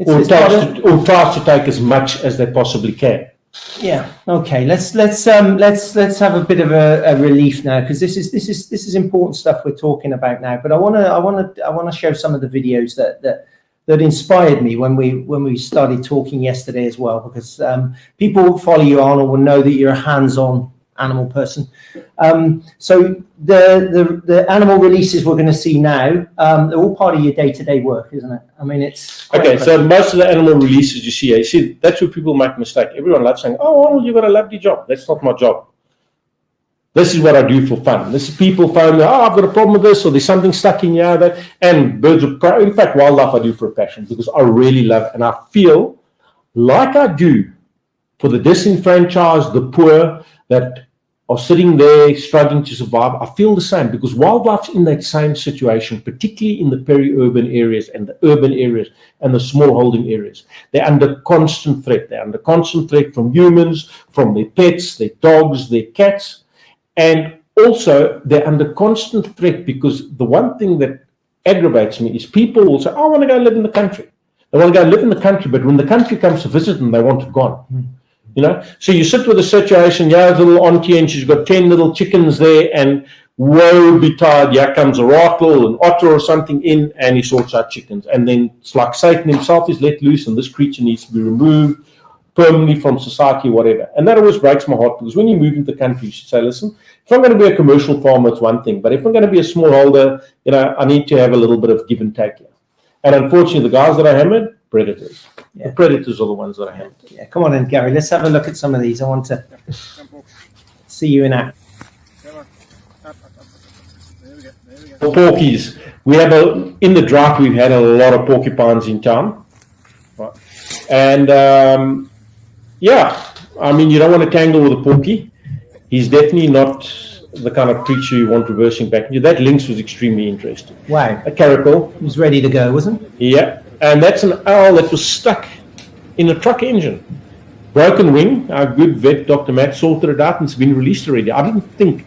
Or tries to take as much as they possibly can. Yeah. Okay. Let's have a bit of a relief now, because this is important stuff we're talking about now. But I want to show some of the videos that inspired me when we started talking yesterday as well, because people who follow you, Arnold, will know that you're a hands-on animal person. So the animal releases we're going to see now, they're all part of your day-to-day work, isn't it? I mean, it's okay. So most of the animal releases you see, that's where people make a mistake. Everyone loves saying, "Oh, Arnold, you've got a lovely job." That's not my job. This is what I do for fun. This is people phone me, "Oh, I've got a problem with this," or "There's something stuck in here." That, and birds are, in fact, wildlife I do for a passion, because I really love, and I feel like I do for the disenfranchised, the poor that are sitting there struggling to survive. I feel the same, because wildlife's in that same situation, particularly in the peri-urban areas and the urban areas and the small holding areas. They're under constant threat. They're under constant threat from humans, from their pets, their dogs, their cats. And also they're under constant threat because the one thing that aggravates me is people will say, "I want to go live in the country." They want to go live in the country, but when the country comes to visit them, they want it gone. You know, so you sit with a situation, yeah, a little auntie, and she's got 10 little chickens there, and woe betide, here comes a rattle, an otter or something in, and he sorts out chickens. And then it's like Satan himself is let loose, and this creature needs to be removed permanently from society, whatever. And that always breaks my heart, because when you move into the country, you should say, listen, if I'm going to be a commercial farmer, it's one thing, but if I'm going to be a smallholder, you know, I need to have a little bit of give and take here. And unfortunately, the guys that I hammered, predators. Yeah. The predators are the ones that I hammered. Yeah, come on in, Gary. Let's have a look at some of these. I want to see you in action. Porkies. We have in the drought, we've had a lot of porcupines in town. Right. And yeah, I mean, you don't want to tangle with a porky. He's definitely not the kind of creature you want reversing back. That lynx was extremely interesting. Wow. A caracal. He was ready to go, wasn't he? Yeah. And that's an owl that was stuck in a truck engine. Broken wing. Our good vet, Dr. Matt, sorted it out, and it's been released already. I didn't think,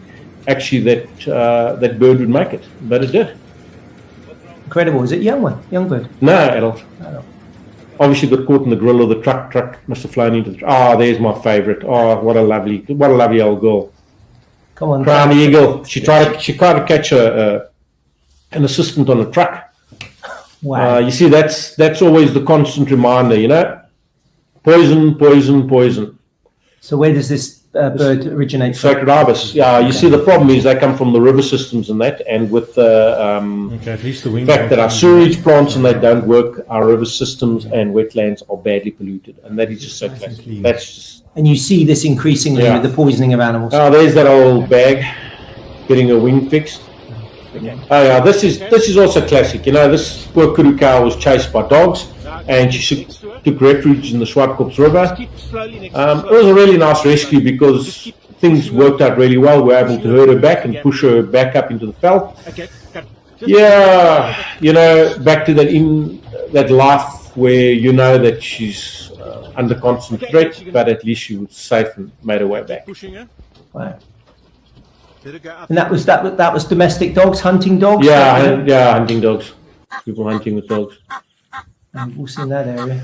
actually, that bird would make it, but it did. Incredible. Is it young one? Young bird? No, adult. Adult. Obviously got caught in the grill of the truck. Truck must have flown into the truck. Oh, there's my favorite. Oh, what a lovely old girl. Come on. Crown eagle. She tried to catch an assistant on a truck. Wow. You see, that's always the constant reminder, you know. Poison, poison, poison. So where does this bird originate from? Sacred ibis. Yeah, you see, the problem is they come from the river systems and that, and with the at least the fact that our sewage plants and they don't work, our river systems and wetlands are badly polluted, and that is just so classic. That's just. And you see this increasingly with the poisoning of animals. Oh, there's that old bag getting a wing fixed. Oh yeah, this is also classic. You know, this poor kudu cow was chased by dogs, and she took refuge in the Schwartkops River. It was a really nice rescue because things worked out really well. We were able to herd her back and push her back up into the veld. Yeah, you know, back to that life where you know that she's under constant threat, but at least she was safe and made her way back. Wow. And that was domestic dogs, hunting dogs? Yeah, hunting dogs. People hunting with dogs. We'll see in that area.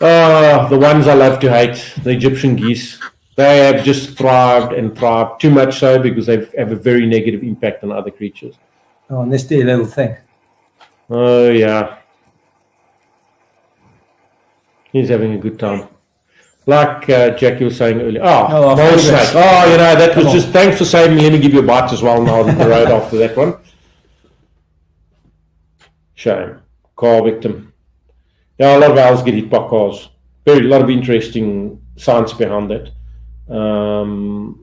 Oh, the ones I love to hate, the Egyptian geese. They have just thrived and thrived, too much so because they have a very negative impact on other creatures. Oh, and this dear little thing. Oh, yeah. He's having a good time. Like Jackie was saying earlier. Oh, no snake. Oh, you know, that was just, thanks for saving me. Let me give you a bite as well now on the road after that one. Shame. Car victim. Yeah, a lot of owls get hit by cars. A lot of interesting science behind that. And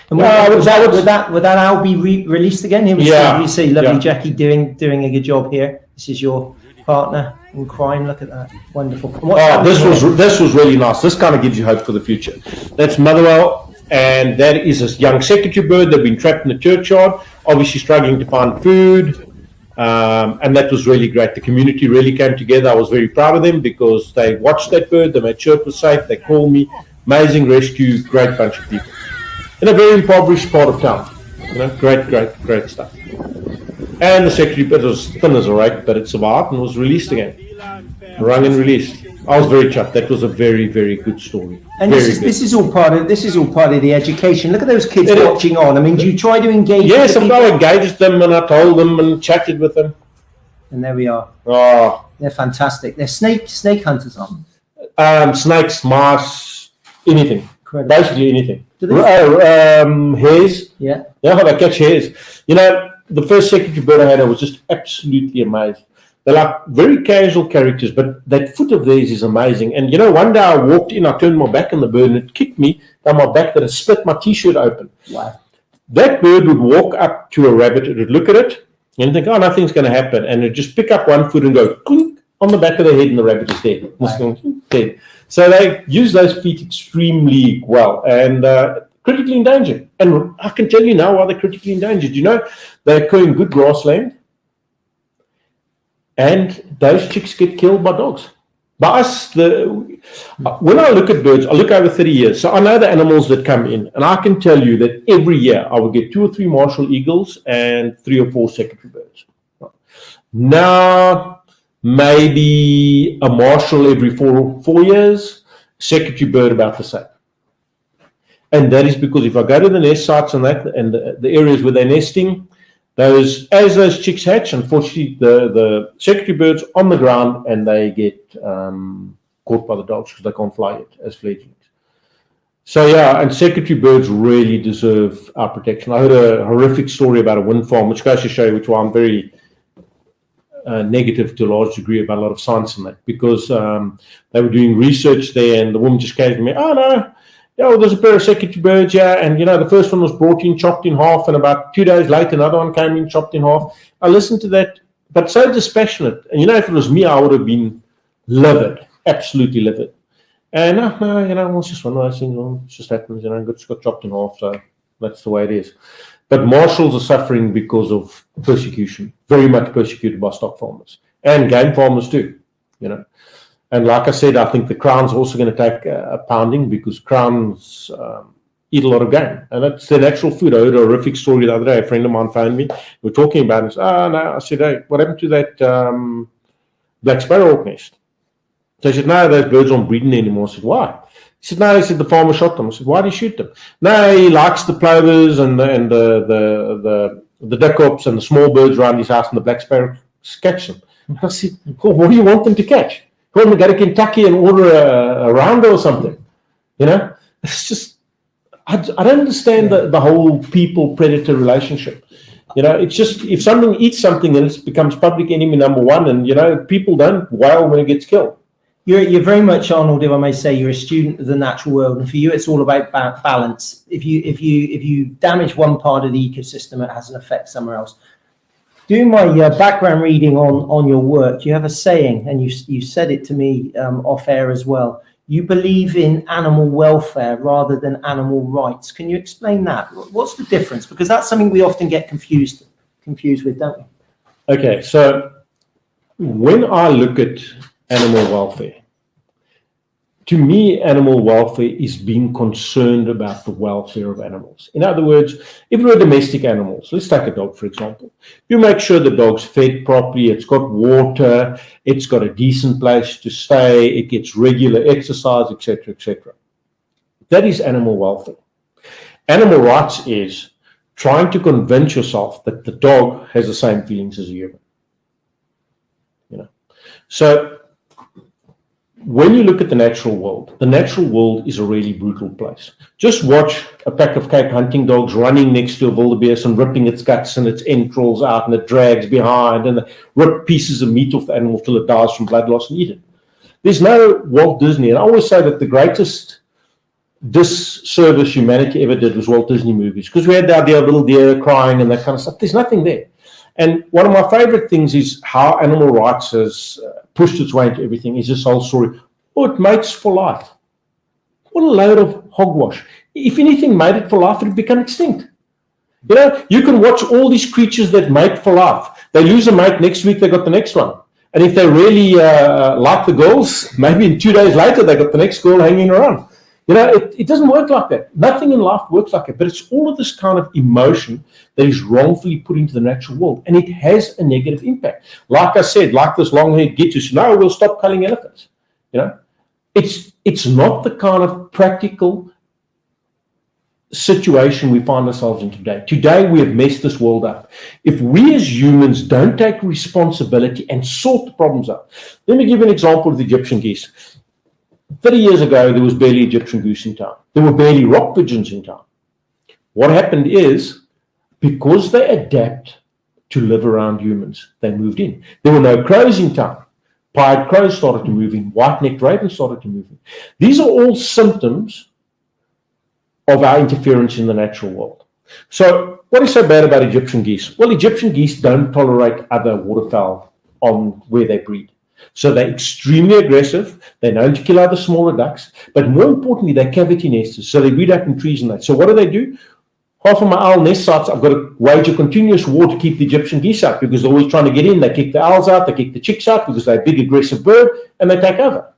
would that owl be released again? Here we see lovely Jackie doing a good job here. This is your partner in crime. Look at that, wonderful. This was really nice. This kind of gives you hope for the future. That's Motherwell, and that is a young secretary bird. They've been trapped in the churchyard, obviously struggling to find food, and that was really great. The community really came together. I was very proud of them because they watched that bird. They made sure it was safe. They called me. Amazing rescue, great bunch of people in a very impoverished part of town. You know, great stuff. And the secretary bird was thin as a rake, but it survived and was released again. Rung and released. I was very chuffed. That was a very, very good story. And very this is all part of the education. Look at those kids It is. watching on. I mean, do you try to engage? Yes, with the I people? engaged them and I told them and chatted with them. And there we are. Oh, They're fantastic. They're snake hunters, aren't they? snakes, mice, anything. Incredible. Basically anything. Do they- Hares. Yeah. Yeah, they catch hares. You know, the first secretary bird I had, I was just absolutely amazed. They're like very casual characters, but that foot of theirs is amazing. And you know, one day I walked in, I turned my back on the bird and it kicked me down my back that it split my t-shirt open. Wow. That bird would walk up to a rabbit, it would look at it and think, oh, nothing's going to happen. And it'd just pick up one foot and go clink on the back of the head and the rabbit is dead. Wow. Dead. So they use those feet extremely well and critically endangered. And I can tell you now why they're critically endangered. You know, they occur in good grassland. And those chicks get killed by dogs. By us, when I look at birds, I look over 30 years. So I know the animals that come in. And I can tell you that every year I will get 2 or 3 martial eagles and 3 or 4 secretary birds. Now, maybe a marshal every 4 years, secretary bird about the same. And that is because if I go to the nest sites and the areas where they're nesting, as those chicks hatch, unfortunately, the secretary birds on the ground and they get caught by the dogs because they can't fly yet as fledglings. So yeah, and secretary birds really deserve our protection. I heard a horrific story about a wind farm, which goes to show you which why I'm very negative to a large degree about a lot of science in that, because they were doing research there and the woman just came to me, oh no, yeah, well, there's a pair of secretary birds here, and you know, the first one was brought in, chopped in half, and about 2 days later, another one came in, chopped in half. I listened to that, but so dispassionate. And you know, if it was me, I would have been livid, absolutely livid. And no, you know, it's just one of those things. Well, it just happens, you know, it just got chopped in half, so that's the way it is. But marshals are suffering because of persecution, very much persecuted by stock farmers and game farmers too, you know. And like I said, I think the crown's also going to take a pounding because crowns eat a lot of game. And that's their natural food. I heard a horrific story the other day. A friend of mine phoned me. We were talking about it. No. I said, hey, what happened to that black sparrowhawk nest? So he said, no, those birds aren't breeding anymore. I said, why? He said, no, he said, the farmer shot them. I said, why did he shoot them? No, he likes the plovers and the duckops and the small birds around his house and the black sparrows catch them. And I said, well, what do you want them to catch? You want them to go to Kentucky and order a rounder or something? You know, it's just, I don't understand the whole people-predator relationship. You know, it's just, if something eats something else, it becomes public enemy number one. And, you know, people don't wail when it gets killed. You're very much, Arnold, if I may say, you're a student of the natural world, and for you, it's all about balance. If you damage one part of the ecosystem, it has an effect somewhere else. Doing my background reading on your work, you have a saying, and you said it to me off air as well. You believe in animal welfare rather than animal rights. Can you explain that? What's the difference? Because that's something we often get confused with, don't we? Okay, so when I look at animal welfare, to me, animal welfare is being concerned about the welfare of animals. In other words, if we're domestic animals, let's take a dog, for example. You make sure the dog's fed properly, it's got water, it's got a decent place to stay, it gets regular exercise, etc., etc. That is animal welfare. Animal rights is trying to convince yourself that the dog has the same feelings as a human. You know, so when you look at the natural world is a really brutal place. Just watch a pack of Cape hunting dogs running next to a wildebeest and ripping its guts and its entrails out, and it drags behind, and they rip pieces of meat off the animal till it dies from blood loss and eat it. There's no Walt Disney. And I always say that the greatest disservice humanity ever did was Walt Disney movies, because we had the idea of little deer crying and that kind of stuff. There's nothing there. And one of my favorite things is how animal rights has pushed its way into everything, is this whole story. Oh, it mates for life. What a load of hogwash. If anything made it for life, it would become extinct. You know, you can watch all these creatures that mate for life. They lose a mate, next week they got the next one. And if they really like the girls, maybe in 2 days later they got the next girl hanging around. It doesn't work like that. Nothing in life works like that. But it's all of this kind of emotion that is wrongfully put into the natural world, and it has a negative impact. Like I said, like this long-haired git who says, "No, we'll stop culling elephants." It's not the kind of practical situation we find ourselves in today. Today, we have messed this world up. If we as humans don't take responsibility and sort the problems out, let me give you an example of the Egyptian geese. 30 years ago, there was barely Egyptian goose in town. There were barely rock pigeons in town. What happened is, because they adapt to live around humans, they moved in. There were no crows in town. Pied crows started to move in. White-necked ravens started to move in. These are all symptoms of our interference in the natural world. So what is so bad about Egyptian geese? Well, Egyptian geese don't tolerate other waterfowl on where they breed. So they're extremely aggressive. They're known to kill other smaller ducks. But more importantly, they're cavity nesters. So they breed up in trees and that. So what do? Half of my owl nest sites, I've got to wage a continuous war to keep the Egyptian geese out because they're always trying to get in. They kick the owls out. They kick the chicks out because they're a big aggressive bird and they take over.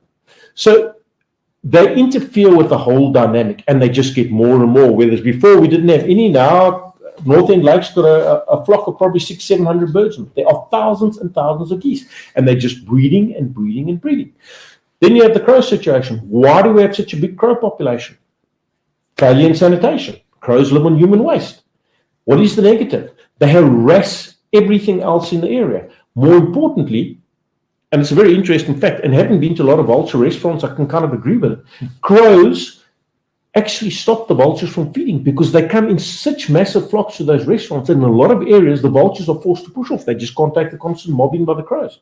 So they interfere with the whole dynamic and they just get more and more. Whereas before we didn't have any. Now North End Lake's got a flock of probably 600-700 birds. There are thousands and thousands of geese and they're just breeding and breeding and breeding. Then you have the crow situation. Why do we have such a big crow population? Failure in sanitation. Crows live on human waste. What is the negative? They harass everything else in the area. More importantly, and it's a very interesting fact, and having been to a lot of vulture restaurants, I can kind of agree with it. Crows actually stop the vultures from feeding because they come in such massive flocks to those restaurants. And in a lot of areas, the vultures are forced to push off. They just can't take the constant mobbing by the crows.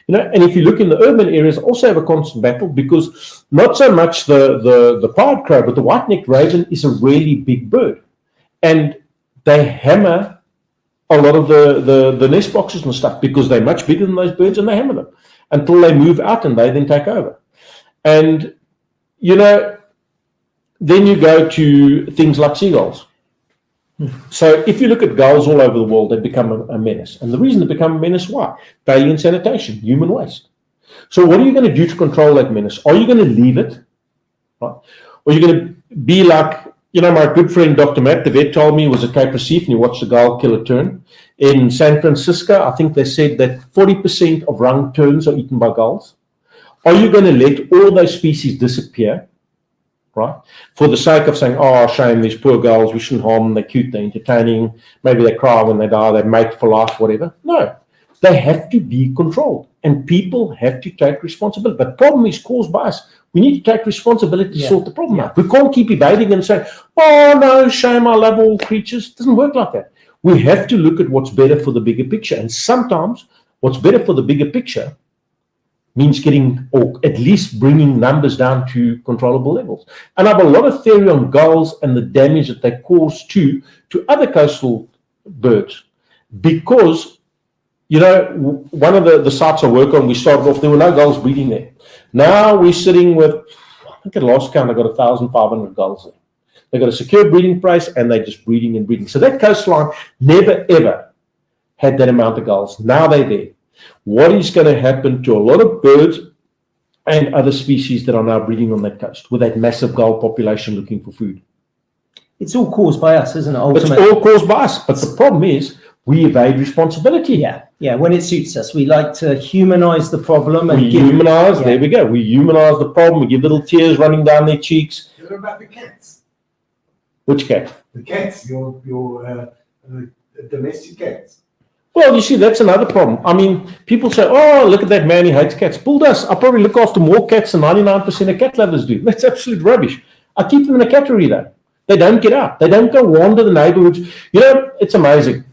And if you look in the urban areas, also have a constant battle because not so much the pied crow, but the white-necked raven is a really big bird. And they hammer a lot of the nest boxes and stuff because they're much bigger than those birds and they hammer them until they move out and they then take over. And, then you go to things like seagulls. So if you look at gulls all over the world, they become a menace. And the reason they become a menace, why? Failure in sanitation, human waste. So what are you going to do to control that menace? Are you going to leave it? Right? Or are you going to be like, my good friend Dr. Matt, the vet, told me he was at Cape Recife and he watched a gull kill a tern. In San Francisco, I think they said that 40% of young terns are eaten by gulls. Are you going to let all those species disappear? Right? For the sake of saying, oh, shame, these poor girls, we shouldn't harm them, they're cute, they're entertaining, maybe they cry when they die, they mate for life, whatever. No, they have to be controlled and people have to take responsibility. But the problem is caused by us. We need to take responsibility to sort the problem out. We can't keep evading and saying, oh, no, shame, I love all creatures. It doesn't work like that. We have to look at what's better for the bigger picture. And sometimes what's better for the bigger picture means getting, or at least bringing numbers down to controllable levels. And I have a lot of theory on gulls and the damage that they cause to other coastal birds. Because, one of the sites I work on, we started off, there were no gulls breeding there. Now we're sitting with, I think at last count, I got 1,500 gulls there. They got a secure breeding place and they're just breeding and breeding. So that coastline never, ever had that amount of gulls. Now they're there. What is going to happen to a lot of birds and other species that are now breeding on that coast with that massive gull population looking for food? It's all caused by us, isn't it? Ultimately. It's all caused by us. But the problem is we evade responsibility. Yeah. When it suits us, we like to humanize the problem. And there we go. We humanize the problem. We give little tears running down their cheeks. What about the cats? Which cat? The cats, your domestic cats. Well, you see, that's another problem. I mean, people say, oh, look at that man, he hates cats. Bull dust. I probably look after more cats than 99% of cat lovers do. That's absolute rubbish. I keep them in a cattery, though. They don't get out. They don't go wander the neighborhoods. It's amazing.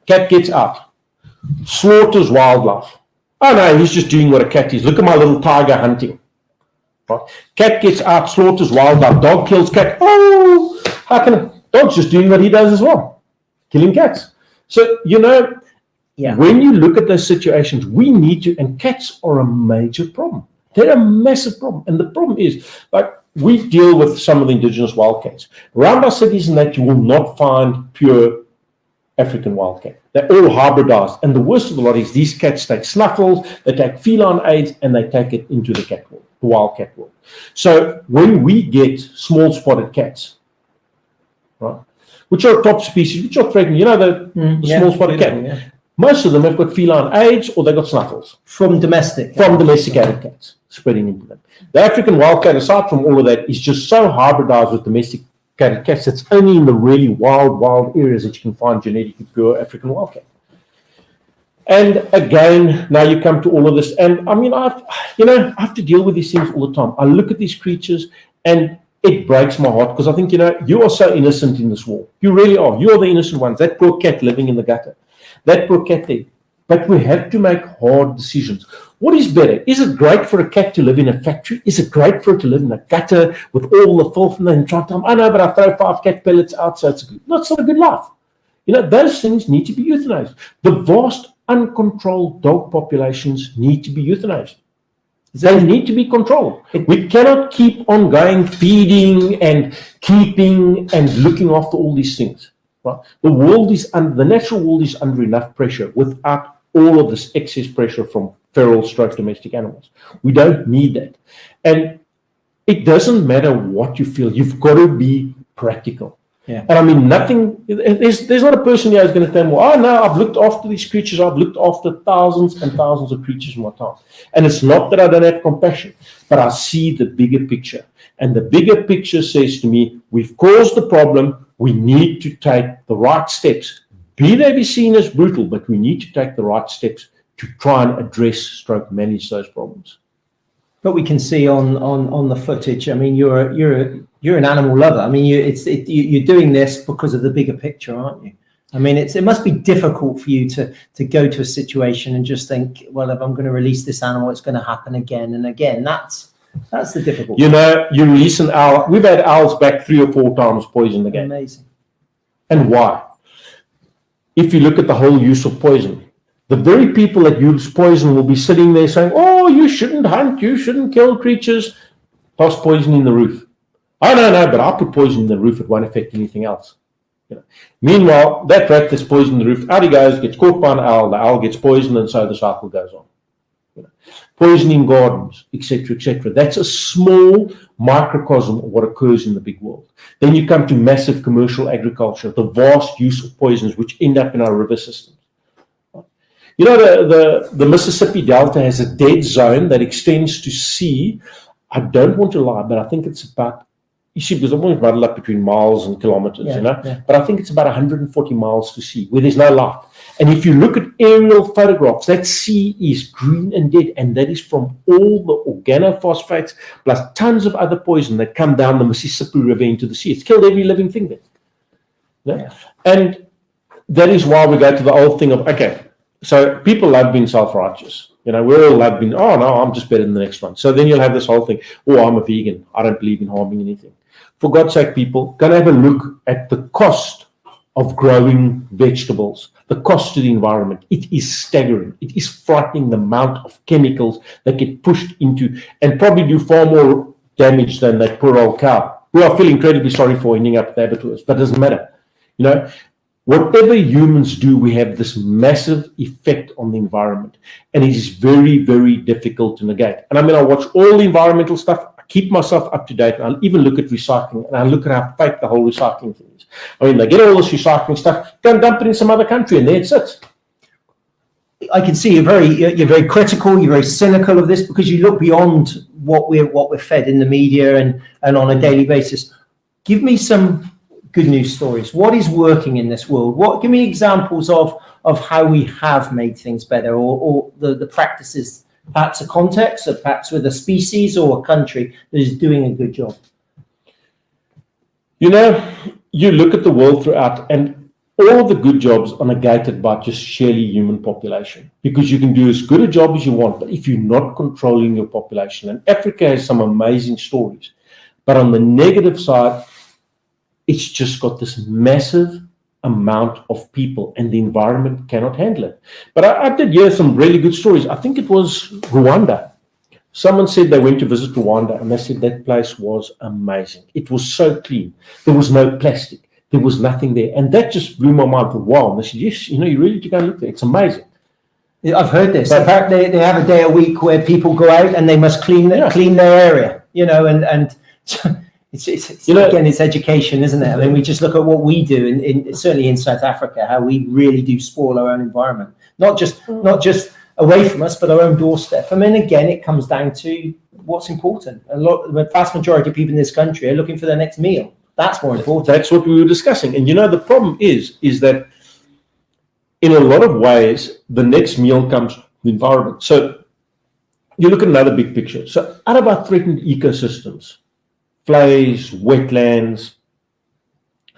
Cat gets out, slaughters wildlife. Oh, no, he's just doing what a cat is. Look at my little tiger hunting. Right? Cat gets out, slaughters wildlife. Dog kills cat. Oh, how can a dog's just doing what he does as well, killing cats. So, when you look at those situations, we need to, and cats are a major problem. They're a massive problem. And the problem is, like, we deal with some of the indigenous wildcats. Around our cities and that, you will not find pure African wildcat. They're all hybridized. And the worst of the lot is these cats take snuffles, they take feline aids, and they take it into the cat world. the wildcat world. So when we get small spotted cats, right, which are top species, which are threatened, the small spotted cat. Yeah. Most of them have got feline AIDS or they've got snuffles. From domesticated Cats spreading into them. The African wildcat, aside from all of that, is just so hybridized with domesticated cats. It's only in the really wild areas that you can find genetically pure African wildcat. And again, now you come to all of this, and I mean, I have to deal with these things all the time. I look at these creatures, and it breaks my heart because I think, you are so innocent in this war. You really are. You are the innocent ones. That poor cat living in the gutter. That poor cat there. But we have to make hard decisions. What is better? Is it great for a cat to live in a factory? Is it great for it to live in a gutter with all the filth and then try to, I know, but I throw 5 cat pellets out, so it's not a good life. Those things need to be euthanized. The vast, uncontrolled dog populations need to be euthanized. They need to be controlled. We cannot keep on going, feeding and keeping and looking after all these things. Right? The natural world is under enough pressure without all of this excess pressure from feral domestic animals. We don't need that. And it doesn't matter what you feel. You've got to be practical. Yeah. And I mean, there's not a person here who's going to tell me, oh no, I've looked after these creatures. I've looked after thousands and thousands of creatures in my time. And it's not that I don't have compassion, but I see the bigger picture. And the bigger picture says to me, we've caused the problem. We need to take the right steps. Be they be seen as brutal, but we need to take the right steps to try and address, manage those problems. But we can see on the footage. I mean, you're an animal lover. I mean, you're doing this because of the bigger picture, aren't you? I mean, it must be difficult for you to go to a situation and just think, well, if I'm going to release this animal, it's going to happen again and again. That's the difficult. You release an owl. We've had owls back 3 or 4 times poisoned again. Amazing. And why? If you look at the whole use of poison, the very people that use poison will be sitting there saying, oh, you shouldn't hunt, you shouldn't kill creatures. Toss poison in the roof. Oh, no, but I put poison in the roof, it won't affect anything else. Meanwhile, that rat that's poisoned in the roof, out he goes, gets caught by an owl, the owl gets poisoned, and so the cycle goes on. Poison in gardens, etc., etc. That's a small microcosm of what occurs in the big world. Then you come to massive commercial agriculture, the vast use of poisons which end up in our river systems. The Mississippi Delta has a dead zone that extends to sea. I don't want to lie, but I think it's about, you see, because I'm always muddled up between miles and kilometers, Yeah. but I think it's about 140 miles to sea where there's no life. And if you look at aerial photographs, that sea is green and dead, and that is from all the organophosphates plus tons of other poison that come down the Mississippi River into the sea. It's killed every living thing there. Yeah? And that is why we go to the old thing of, okay, so people love being self-righteous. We all love being, oh no, I'm just better than the next one. So then you'll have this whole thing, oh, I'm a vegan. I don't believe in harming anything. For God's sake, people, go and have a look at the cost of growing vegetables, the cost to the environment. It is staggering. It is frightening, the amount of chemicals that get pushed into and probably do far more damage than that poor old cow, who I feel incredibly sorry for ending up at the abattoirs, but it doesn't matter. Whatever humans do, we have this massive effect on the environment, and it is very, very difficult to negate. And I mean, I watch all the environmental stuff. I keep myself up to date, and I'll even look at recycling, and I look at how fake the whole recycling thing is. I mean, they get all this recycling stuff, go and dump it in some other country, and there it sits. I can see you're very critical, you're very cynical of this because you look beyond what we're fed in the media and on a daily basis. Give me some good news stories. What is working in this world? Give me examples of how we have made things better, or the practices, perhaps a context, or perhaps with a species or a country that is doing a good job. You look at the world throughout, and all of the good jobs are negated by just sheerly human population, because you can do as good a job as you want, but if you're not controlling your population, and Africa has some amazing stories, but on the negative side, it's just got this massive amount of people, and the environment cannot handle it. But I did hear some really good stories. I think it was Rwanda. Someone said they went to visit Rwanda, and they said that place was amazing. It was so clean. There was no plastic. There was nothing there. And that just blew my mind. Wow. And they said, yes, you really need to go and look there. It's amazing. I've heard this. But- Apparently, they have a day a week where people go out and they must clean their area. And it's again, it's education, isn't it? I mean, we just look at what we do in certainly in South Africa, how we really do spoil our own environment, not just away from us, but our own doorstep. I mean, again, it comes down to what's important. The vast majority of people in this country are looking for their next meal. That's more important. That's what we were discussing. And the problem is that in a lot of ways, the next meal comes from the environment. So you look at another big picture. So out of our threatened ecosystems, flays, wetlands,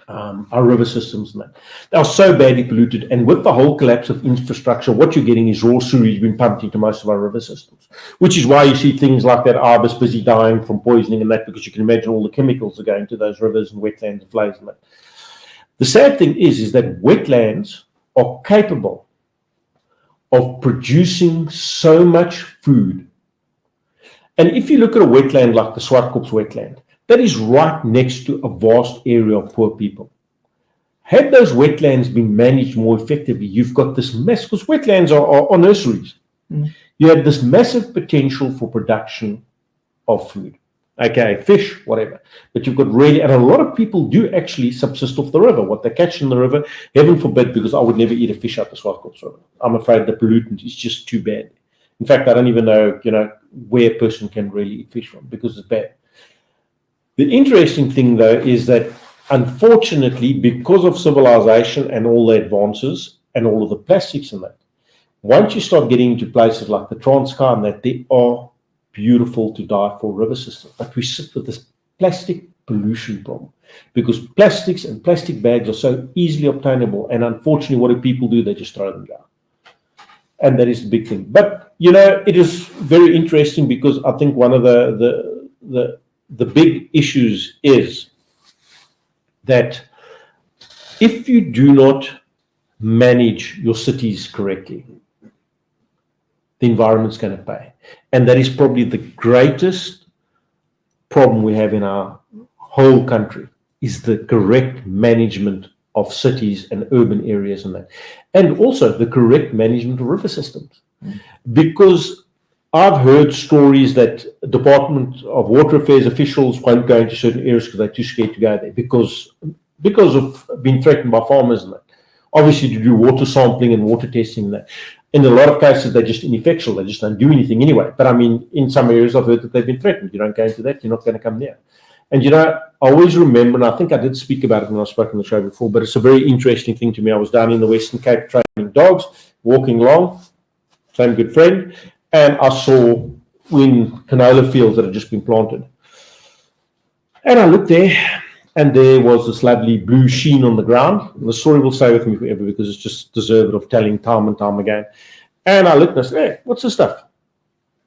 our river systems, and that, they are so badly polluted. And with the whole collapse of infrastructure, what you're getting is raw sewage being pumped into most of our river systems, which is why you see things like that ibis busy dying from poisoning and that, because you can imagine all the chemicals that go into those rivers and wetlands and flays and that. The sad thing is that wetlands are capable of producing so much food. And if you look at a wetland like the Swartkops wetland, that is right next to a vast area of poor people. Had those wetlands been managed more effectively, you've got this mess, because wetlands are nurseries. You have this massive potential for production of food. Okay, fish, whatever. But you've got really, and a lot of people do actually subsist off the river. What they catch in the river, heaven forbid, because I would never eat a fish out the Swartkops River. I'm afraid the pollutant is just too bad. In fact, I don't even know, where a person can really eat fish from, because it's bad. The interesting thing, though, is that unfortunately, because of civilization and all the advances and all of the plastics in that, once you start getting into places like the Transkei and that, they are beautiful to die for river systems. But we sit with this plastic pollution problem, because plastics and plastic bags are so easily obtainable. And unfortunately, what do people do? They just throw them down. And that is the big thing. But, it is very interesting, because I think one of the big issues is that if you do not manage your cities correctly, the environment's going to pay. And that is probably the greatest problem we have in our whole country, is the correct management of cities and urban areas and that. And also the correct management of river systems. Because I've heard stories that Department of Water Affairs officials won't go into certain areas because they're too scared to go there because of being threatened by farmers and that. Obviously, to do water sampling and water testing and that. In a lot of cases, they're just ineffectual. They just don't do anything anyway. But I mean, in some areas, I've heard that they've been threatened. You don't go into that, you're not going to come near. And I always remember, and I think I did speak about it when I spoke on the show before, but it's a very interesting thing to me. I was down in the Western Cape training dogs, walking along, same good friend, and I saw canola fields that had just been planted. And I looked there, and there was this lovely blue sheen on the ground. And the story will stay with me forever, because it's just deserved of telling time and time again. And I looked and I said, hey, what's this stuff?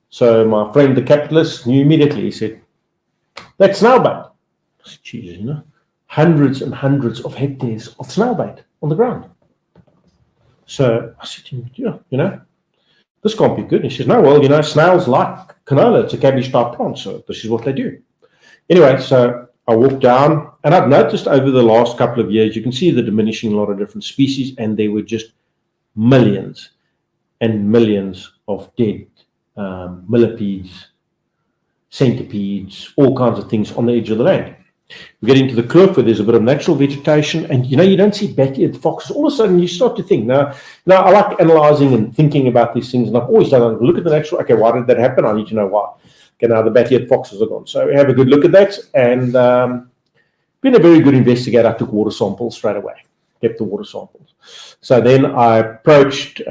So my friend, the capitalist, knew immediately. He said, that's snailbait. I said, geez, hundreds and hundreds of hectares of snailbait on the ground. So I said to him, this can't be good. And he says, no, well, snails like canola. It's a cabbage type plant. So this is what they do. Anyway, so I walked down, and I've noticed over the last couple of years, you can see the diminishing a lot of different species, and there were just millions and millions of dead millipedes, centipedes, all kinds of things on the edge of the land. We get into the cliff where there's a bit of natural vegetation, and you don't see bat-eared foxes. All of a sudden, you start to think. Now I like analyzing and thinking about these things, and I've always done. Look at the natural. Okay, why did that happen? I need to know why. Okay, now the bat-eared foxes are gone. So we have a good look at that, and being a very good investigator, I took water samples straight away. Kept the water samples. So then I approached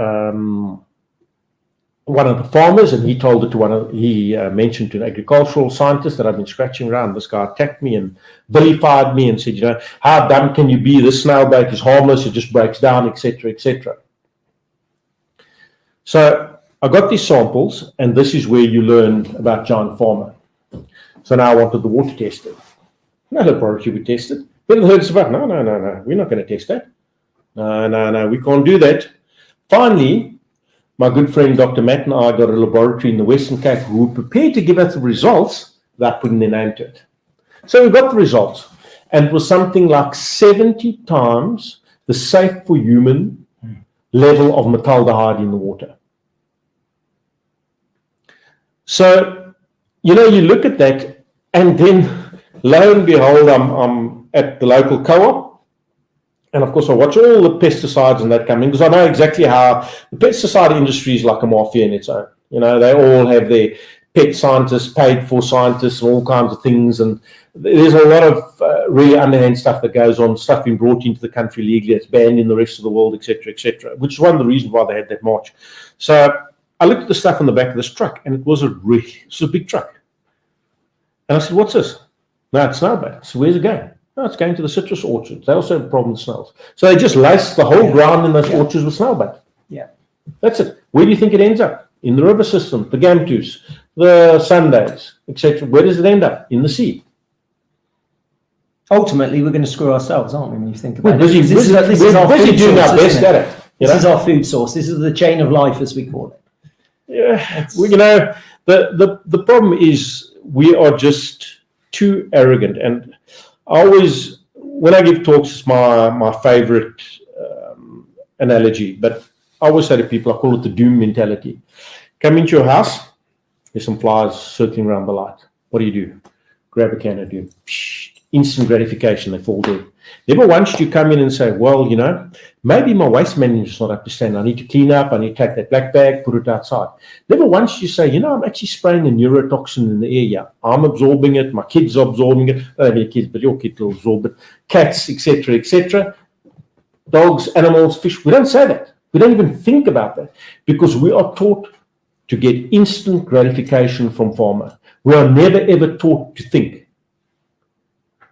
one of the farmers, and he told it to he mentioned to an agricultural scientist that I've been scratching around. This guy attacked me and vilified me and said, how dumb can you be? This snailbait is harmless, it just breaks down, etc., etc. So I got these samples, and this is where you learn about giant pharma. So now I wanted the water tested. No laboratory would test it. Then I heard about, no, we're not going to test that. No, we can't do that. Finally, my good friend Dr. Matt and I got a laboratory in the Western Cape who were prepared to give us the results without putting their name to it. So we got the results, and it was something like 70 times the safe for human level of metaldehyde in the water. So, you look at that, and then lo and behold, I'm at the local co-op, and of course I watch all the pesticides and that coming, because I know exactly how the pesticide industry is like a mafia in its own. They all have their pet scientists, paid for scientists, and all kinds of things, and there's a lot of really underhand stuff that goes on, stuff being brought into the country legally, it's banned in the rest of the world, etc., which is one of the reasons why they had that march. So I looked at the stuff on the back of this truck, and it was a big truck. And I said, "What's this?" "No, it's snowbait." So where's it going? "No, it's going to the citrus orchards. They also have a problem with snails." So they just lace the whole ground in those orchards with snowbait. Yeah. That's it. Where do you think it ends up? In the river system, the Gamtus, the Sundays, etc. Where does it end up? In the sea. Ultimately, we're going to screw ourselves, aren't we, when you think about We're it? busy, This is our busy food doing source, our best isn't at it? it. This is our food source. This is the chain of life, as we call it. Yeah, the problem is we are just too arrogant. And I always, when I give talks, it's my favorite analogy, but I always say to people, I call it the doom mentality. Come into your house, there's some flies circling around the light. What do? Grab a can of doom. Instant gratification, they fall dead. Never once do you come in and say, well, maybe my waste management is not up to standard. I need to clean up. I need to take that black bag, put it outside. Never once do you say, I'm actually spraying a neurotoxin in the air. Yeah, I'm absorbing it. My kids are absorbing it. Not only your kids, but your kids will absorb it. Cats, etc., etc. Dogs, animals, fish. We don't say that. We don't even think about that, because we are taught to get instant gratification from pharma. We are never ever taught to think,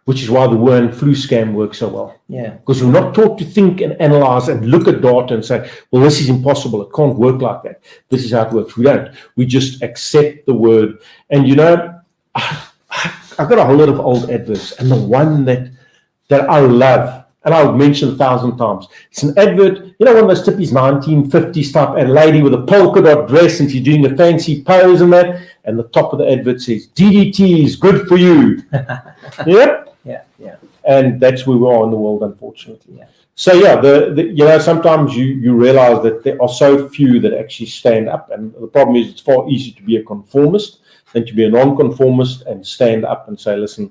which is why the Wuhan flu scam works so well. Yeah. Because we're not taught to think and analyze and look at data and say, well, this is impossible. It can't work like that. This is how it works. We don't. We just accept the word. And I've got a whole lot of old adverts, and the one that I love, and I'll mention 1,000 times. It's an advert, one of those typical 1950s type, a lady with a polka dot dress, and she's doing a fancy pose and that, and the top of the advert says, DDT is good for you. Yep. Yeah. And that's where we are in the world, unfortunately. Yeah. So sometimes you realize that there are so few that actually stand up, and the problem is it's far easier to be a conformist than to be a non-conformist and stand up and say, listen,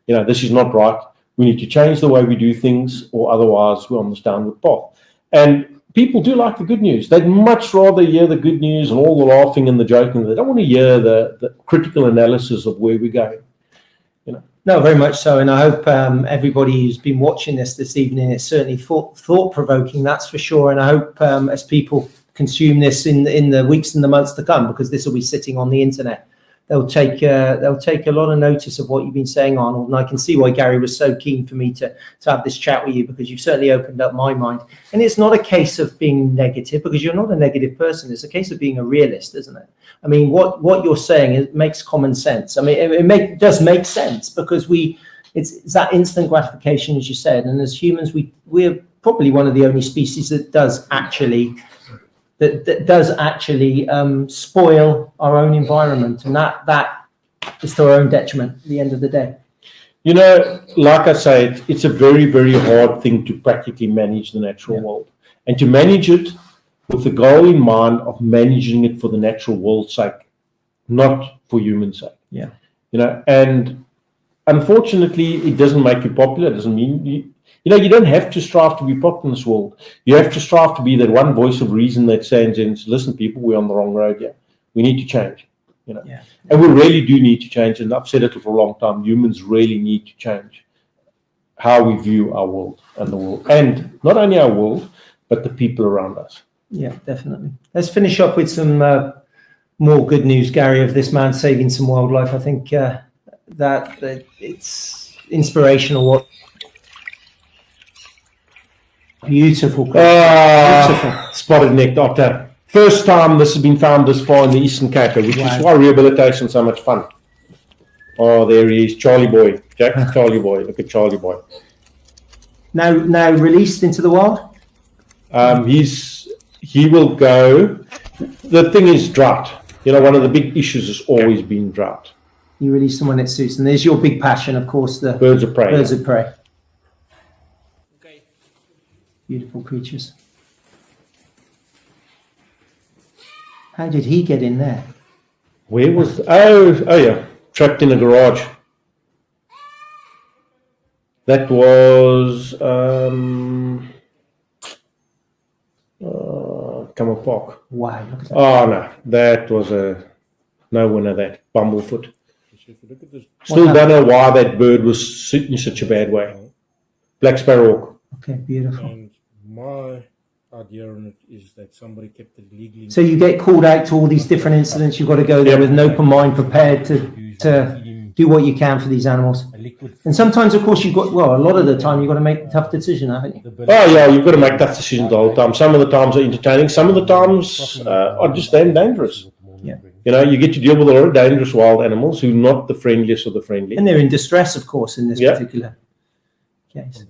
this is not right. We need to change the way we do things, or otherwise we're on this downward path. And people do like the good news. They'd much rather hear the good news and all the laughing and the joking. They don't want to hear the critical analysis of where we're going. No, very much so. And I hope everybody who's been watching this evening, it's certainly thought-provoking, that's for sure. And I hope as people consume this in the weeks and the months to come, because this will be sitting on the internet, they'll take a lot of notice of what you've been saying, Arnold. And I can see why Gary was so keen for me to have this chat with you, because you've certainly opened up my mind. And it's not a case of being negative, because you're not a negative person. It's a case of being a realist, isn't it? I mean, what you're saying, it makes common sense. I mean, it does make sense, because it's that instant gratification, as you said. And as humans, we're probably one of the only species that does actually spoil our own environment, and that is to our own detriment at the end of the day. Like I say, it's a very, very hard thing to practically manage the natural world, and to manage it with the goal in mind of managing it for the natural world's sake, not for human sake. Yeah. And unfortunately, it doesn't make you popular. It doesn't mean you don't have to strive to be popular in this world. You have to strive to be that one voice of reason that says, listen, people, we're on the wrong road here. We need to change. And we really do need to change. And I've said it for a long time. Humans really need to change how we view our world and the world. And not only our world, but the people around us. Yeah, definitely. Let's finish up with some more good news, Gary, of this man saving some wildlife. I think that it's inspirational. What beautiful, beautiful spotted-necked otter. First time this has been found this far in the Eastern Cape, which is why rehabilitation is so much fun. Oh, there he is, Charlie boy. Jack, Charlie boy. Look at Charlie boy. Now released into the wild. He will go. The thing is drought. One of the big issues has always been drought. You release them when it suits, and there's your big passion, of course, the birds of prey. Birds of prey. Okay. Beautiful creatures. How did he get in there? Where was? Oh yeah, trapped in a garage. That was Camel Park. Wow, look at that. Oh no, that was a no winner. That Bumblefoot. Still What don't know why that bird was in such a bad way. Black sparrowhawk. Okay, beautiful. And my idea on it is that somebody kept it legally. So you get called out to all these different incidents. You've got to go there with an open mind, prepared to do what you can for these animals. A liquid. And sometimes, of course, you've got, well, a lot of the time, you've got to make a tough decision, haven't you? Oh yeah, you've got to make tough decisions the whole time. Some of the times are entertaining. Some of the times are just damn dangerous. Yeah. You know, you get to deal with a lot of dangerous wild animals who are not the friendliest of the friendly. And they're in distress, of course, in this Yeah. particular case.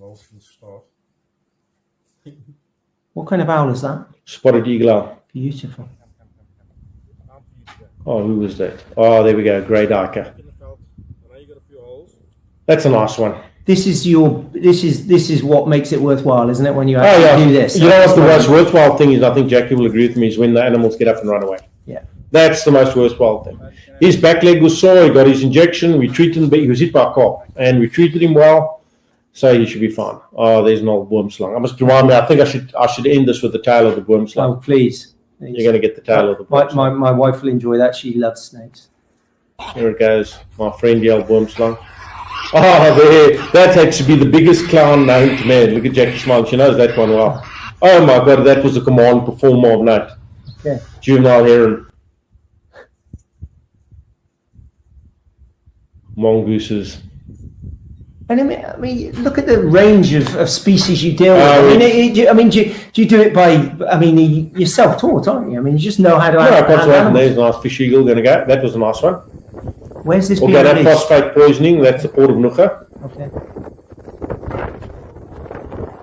What kind of owl is that? Spotted eagle owl. Beautiful. Oh, who was that? Oh, there we go. Grey Diker. That's a nice one. This is what makes it worthwhile, isn't it? When you Oh actually yeah. do this. You know what the most worthwhile thing is? I think Jackie will agree with me. Is when the animals get up and run away. Yeah. That's the most worthwhile thing. His back leg was sore. He got his injection. We treated him, but he was hit by a car, and we treated him well. So he should be fine. Oh, there's an old worm slung. I must remind me. I think I should end this with the tail of the worm slung. Oh, please. You're going to get the tail of the worm slung. My wife will enjoy that. She loves snakes. Here it goes. My friendly old worm slung. Oh, there. That had to be the biggest clown known to man. Look at Jackie smiling. She knows that one well. Oh my God, that was a command performer of note. Okay. Juvenile heron. Mongooses. And I mean, look at the range of species you deal with. I mean, do you do it by? I mean, you're self-taught, aren't you? I mean, you just know how to. No, I can't handle wait. animals. There's a nice fish eagle going to go. That was a nice one. Where's this being Organic released? phosphate poisoning. That's the port of Nucha. Okay.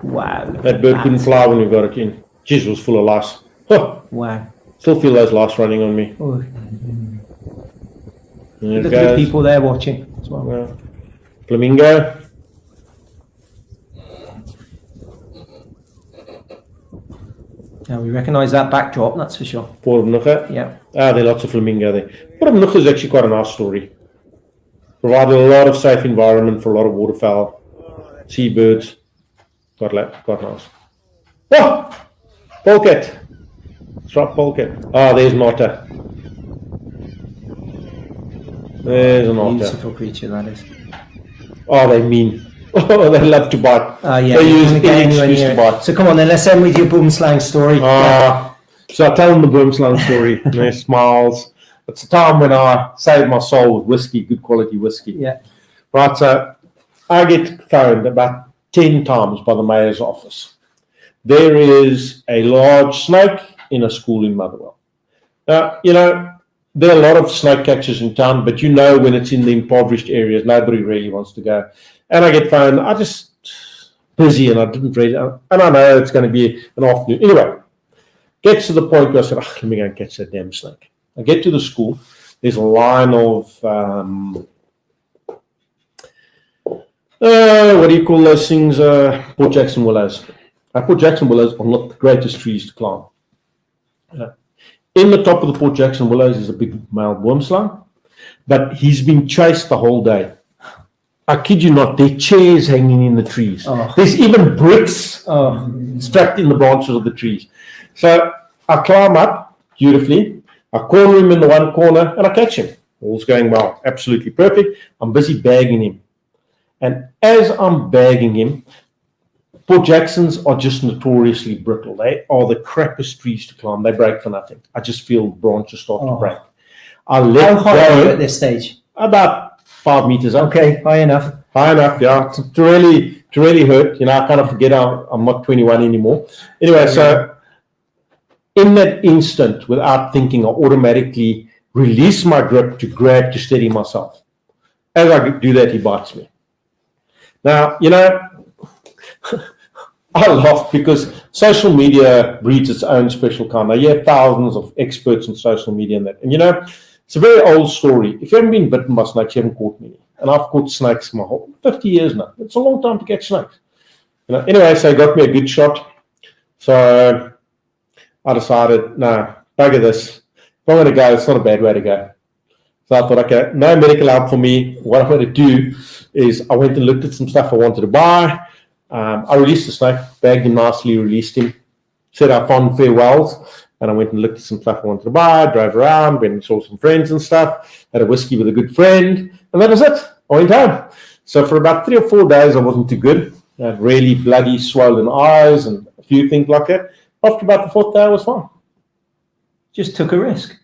Wow. look That at bird couldn't fly when we got it in. Jeez, it was full of lice. Huh. Wow. Still feel those lice running on me. Oh, There it look at the goes. people there watching as well. Yeah. Flamingo. Now we recognise that backdrop, that's for sure. Port of Nucha. Yeah. There are lots of flamingo there. Port of Nucha is actually quite a nice story. Provided a lot of safe environment for a lot of waterfowl, seabirds. Quite nice. Oh! Polecat. Striped polecat. There's an otter. There's an otter. Beautiful creature that is. Oh, they mean. Oh, they love to bite. Yeah. They you use can't get any anywhere excuse near to it. bite. So come on then, let's end with your boom slang story. So I tell them the boomslang story, and they smiles. It's a time when I saved my soul with whiskey, good quality whiskey. Yeah. Right, so I get phoned about 10 times by the mayor's office. There is a large snake in a school in Motherwell. Now, you know, there are a lot of snake catchers in town, but you know when it's in the impoverished areas, nobody really wants to go. And I get phoned, I just busy and I didn't read it. And I know it's going to be an afternoon. Anyway, gets to the point where I said, let me go and catch that damn snake. I get to the school. There's a line of, what do you call those things? Port Jackson willows. Port Jackson willows are not the greatest trees to climb. In the top of the Port Jackson willows is a big male worm slung, but he's been chased the whole day. I kid you not, there are chairs hanging in the trees. There's even bricks strapped in the branches of the trees. So I climb up beautifully. I corner him in the one corner and I catch him. All's going well. Absolutely perfect. I'm busy bagging him. And as I'm bagging him, Port Jacksons are just notoriously brittle. They are the crappiest trees to climb. They break for nothing. I just feel branches start to break. I let How high are you go at this stage? about 5 meters up. Okay, high enough. High enough, yeah, to really hurt. You know, I kind of forget I'm not 21 anymore. Anyway, so in that instant, without thinking, I automatically release my grip to grab to steady myself. As I do that, he bites me. Now, you know, I laugh because social media breeds its own special kind. Now, you have thousands of experts on social media and that. And, you know, it's a very old story. If you haven't been bitten by snakes, you haven't caught many. And I've caught snakes my whole 50 years now. It's a long time to catch snakes. You know, anyway, so he got me a good shot. So I decided, no, bugger this. If I'm going to go, it's not a bad way to go. So I thought, okay, no medical help for me. What I'm going to do is I went and looked at some stuff I wanted to buy. I released the snake, bagged him nicely, released him, said our fond farewells, and I went and looked at some stuff I wanted to buy, drove around, went and saw some friends and stuff, had a whiskey with a good friend, and that was it. I went home. So for about 3 or 4 days, I wasn't too good. I had really bloody, swollen eyes and a few things like that. After about the 4th day, I was fine. Just took a risk.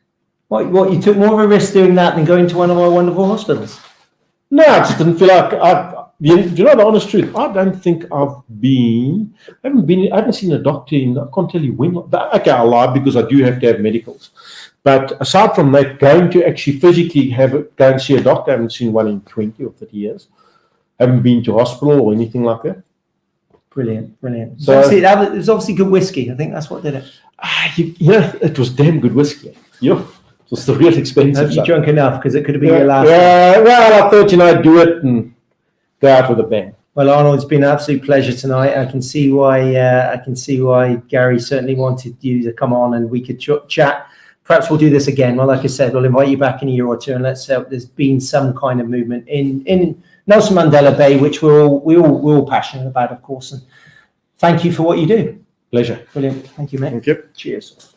What? You took more of a risk doing that than going to one of our wonderful hospitals? No, I just didn't feel like do you know the honest truth? I don't think I haven't seen a doctor I can't tell you when. Okay, I lie because I do have to have medicals. But aside from that, going to actually physically go and see a doctor, I haven't seen one in 20 or 30 years. Haven't been to hospital or anything like that. Brilliant. So it was obviously good whiskey. I think that's what did it. It was damn good whiskey. Yeah. It was the real expensive Have you stuff. drunk enough? Because it could have been your last. Well, I thought, do it and go out with a bang. Well, Arnold, it's been an absolute pleasure tonight. I can see why Gary certainly wanted you to come on and we could chat. Perhaps we'll do this again. Well, like I said, we'll invite you back in a year or two and let's hope there's been some kind of movement in Nelson Mandela Bay, which we're all passionate about, of course. And thank you for what you do. Pleasure. Brilliant. Thank you, mate. Thank you. Cheers.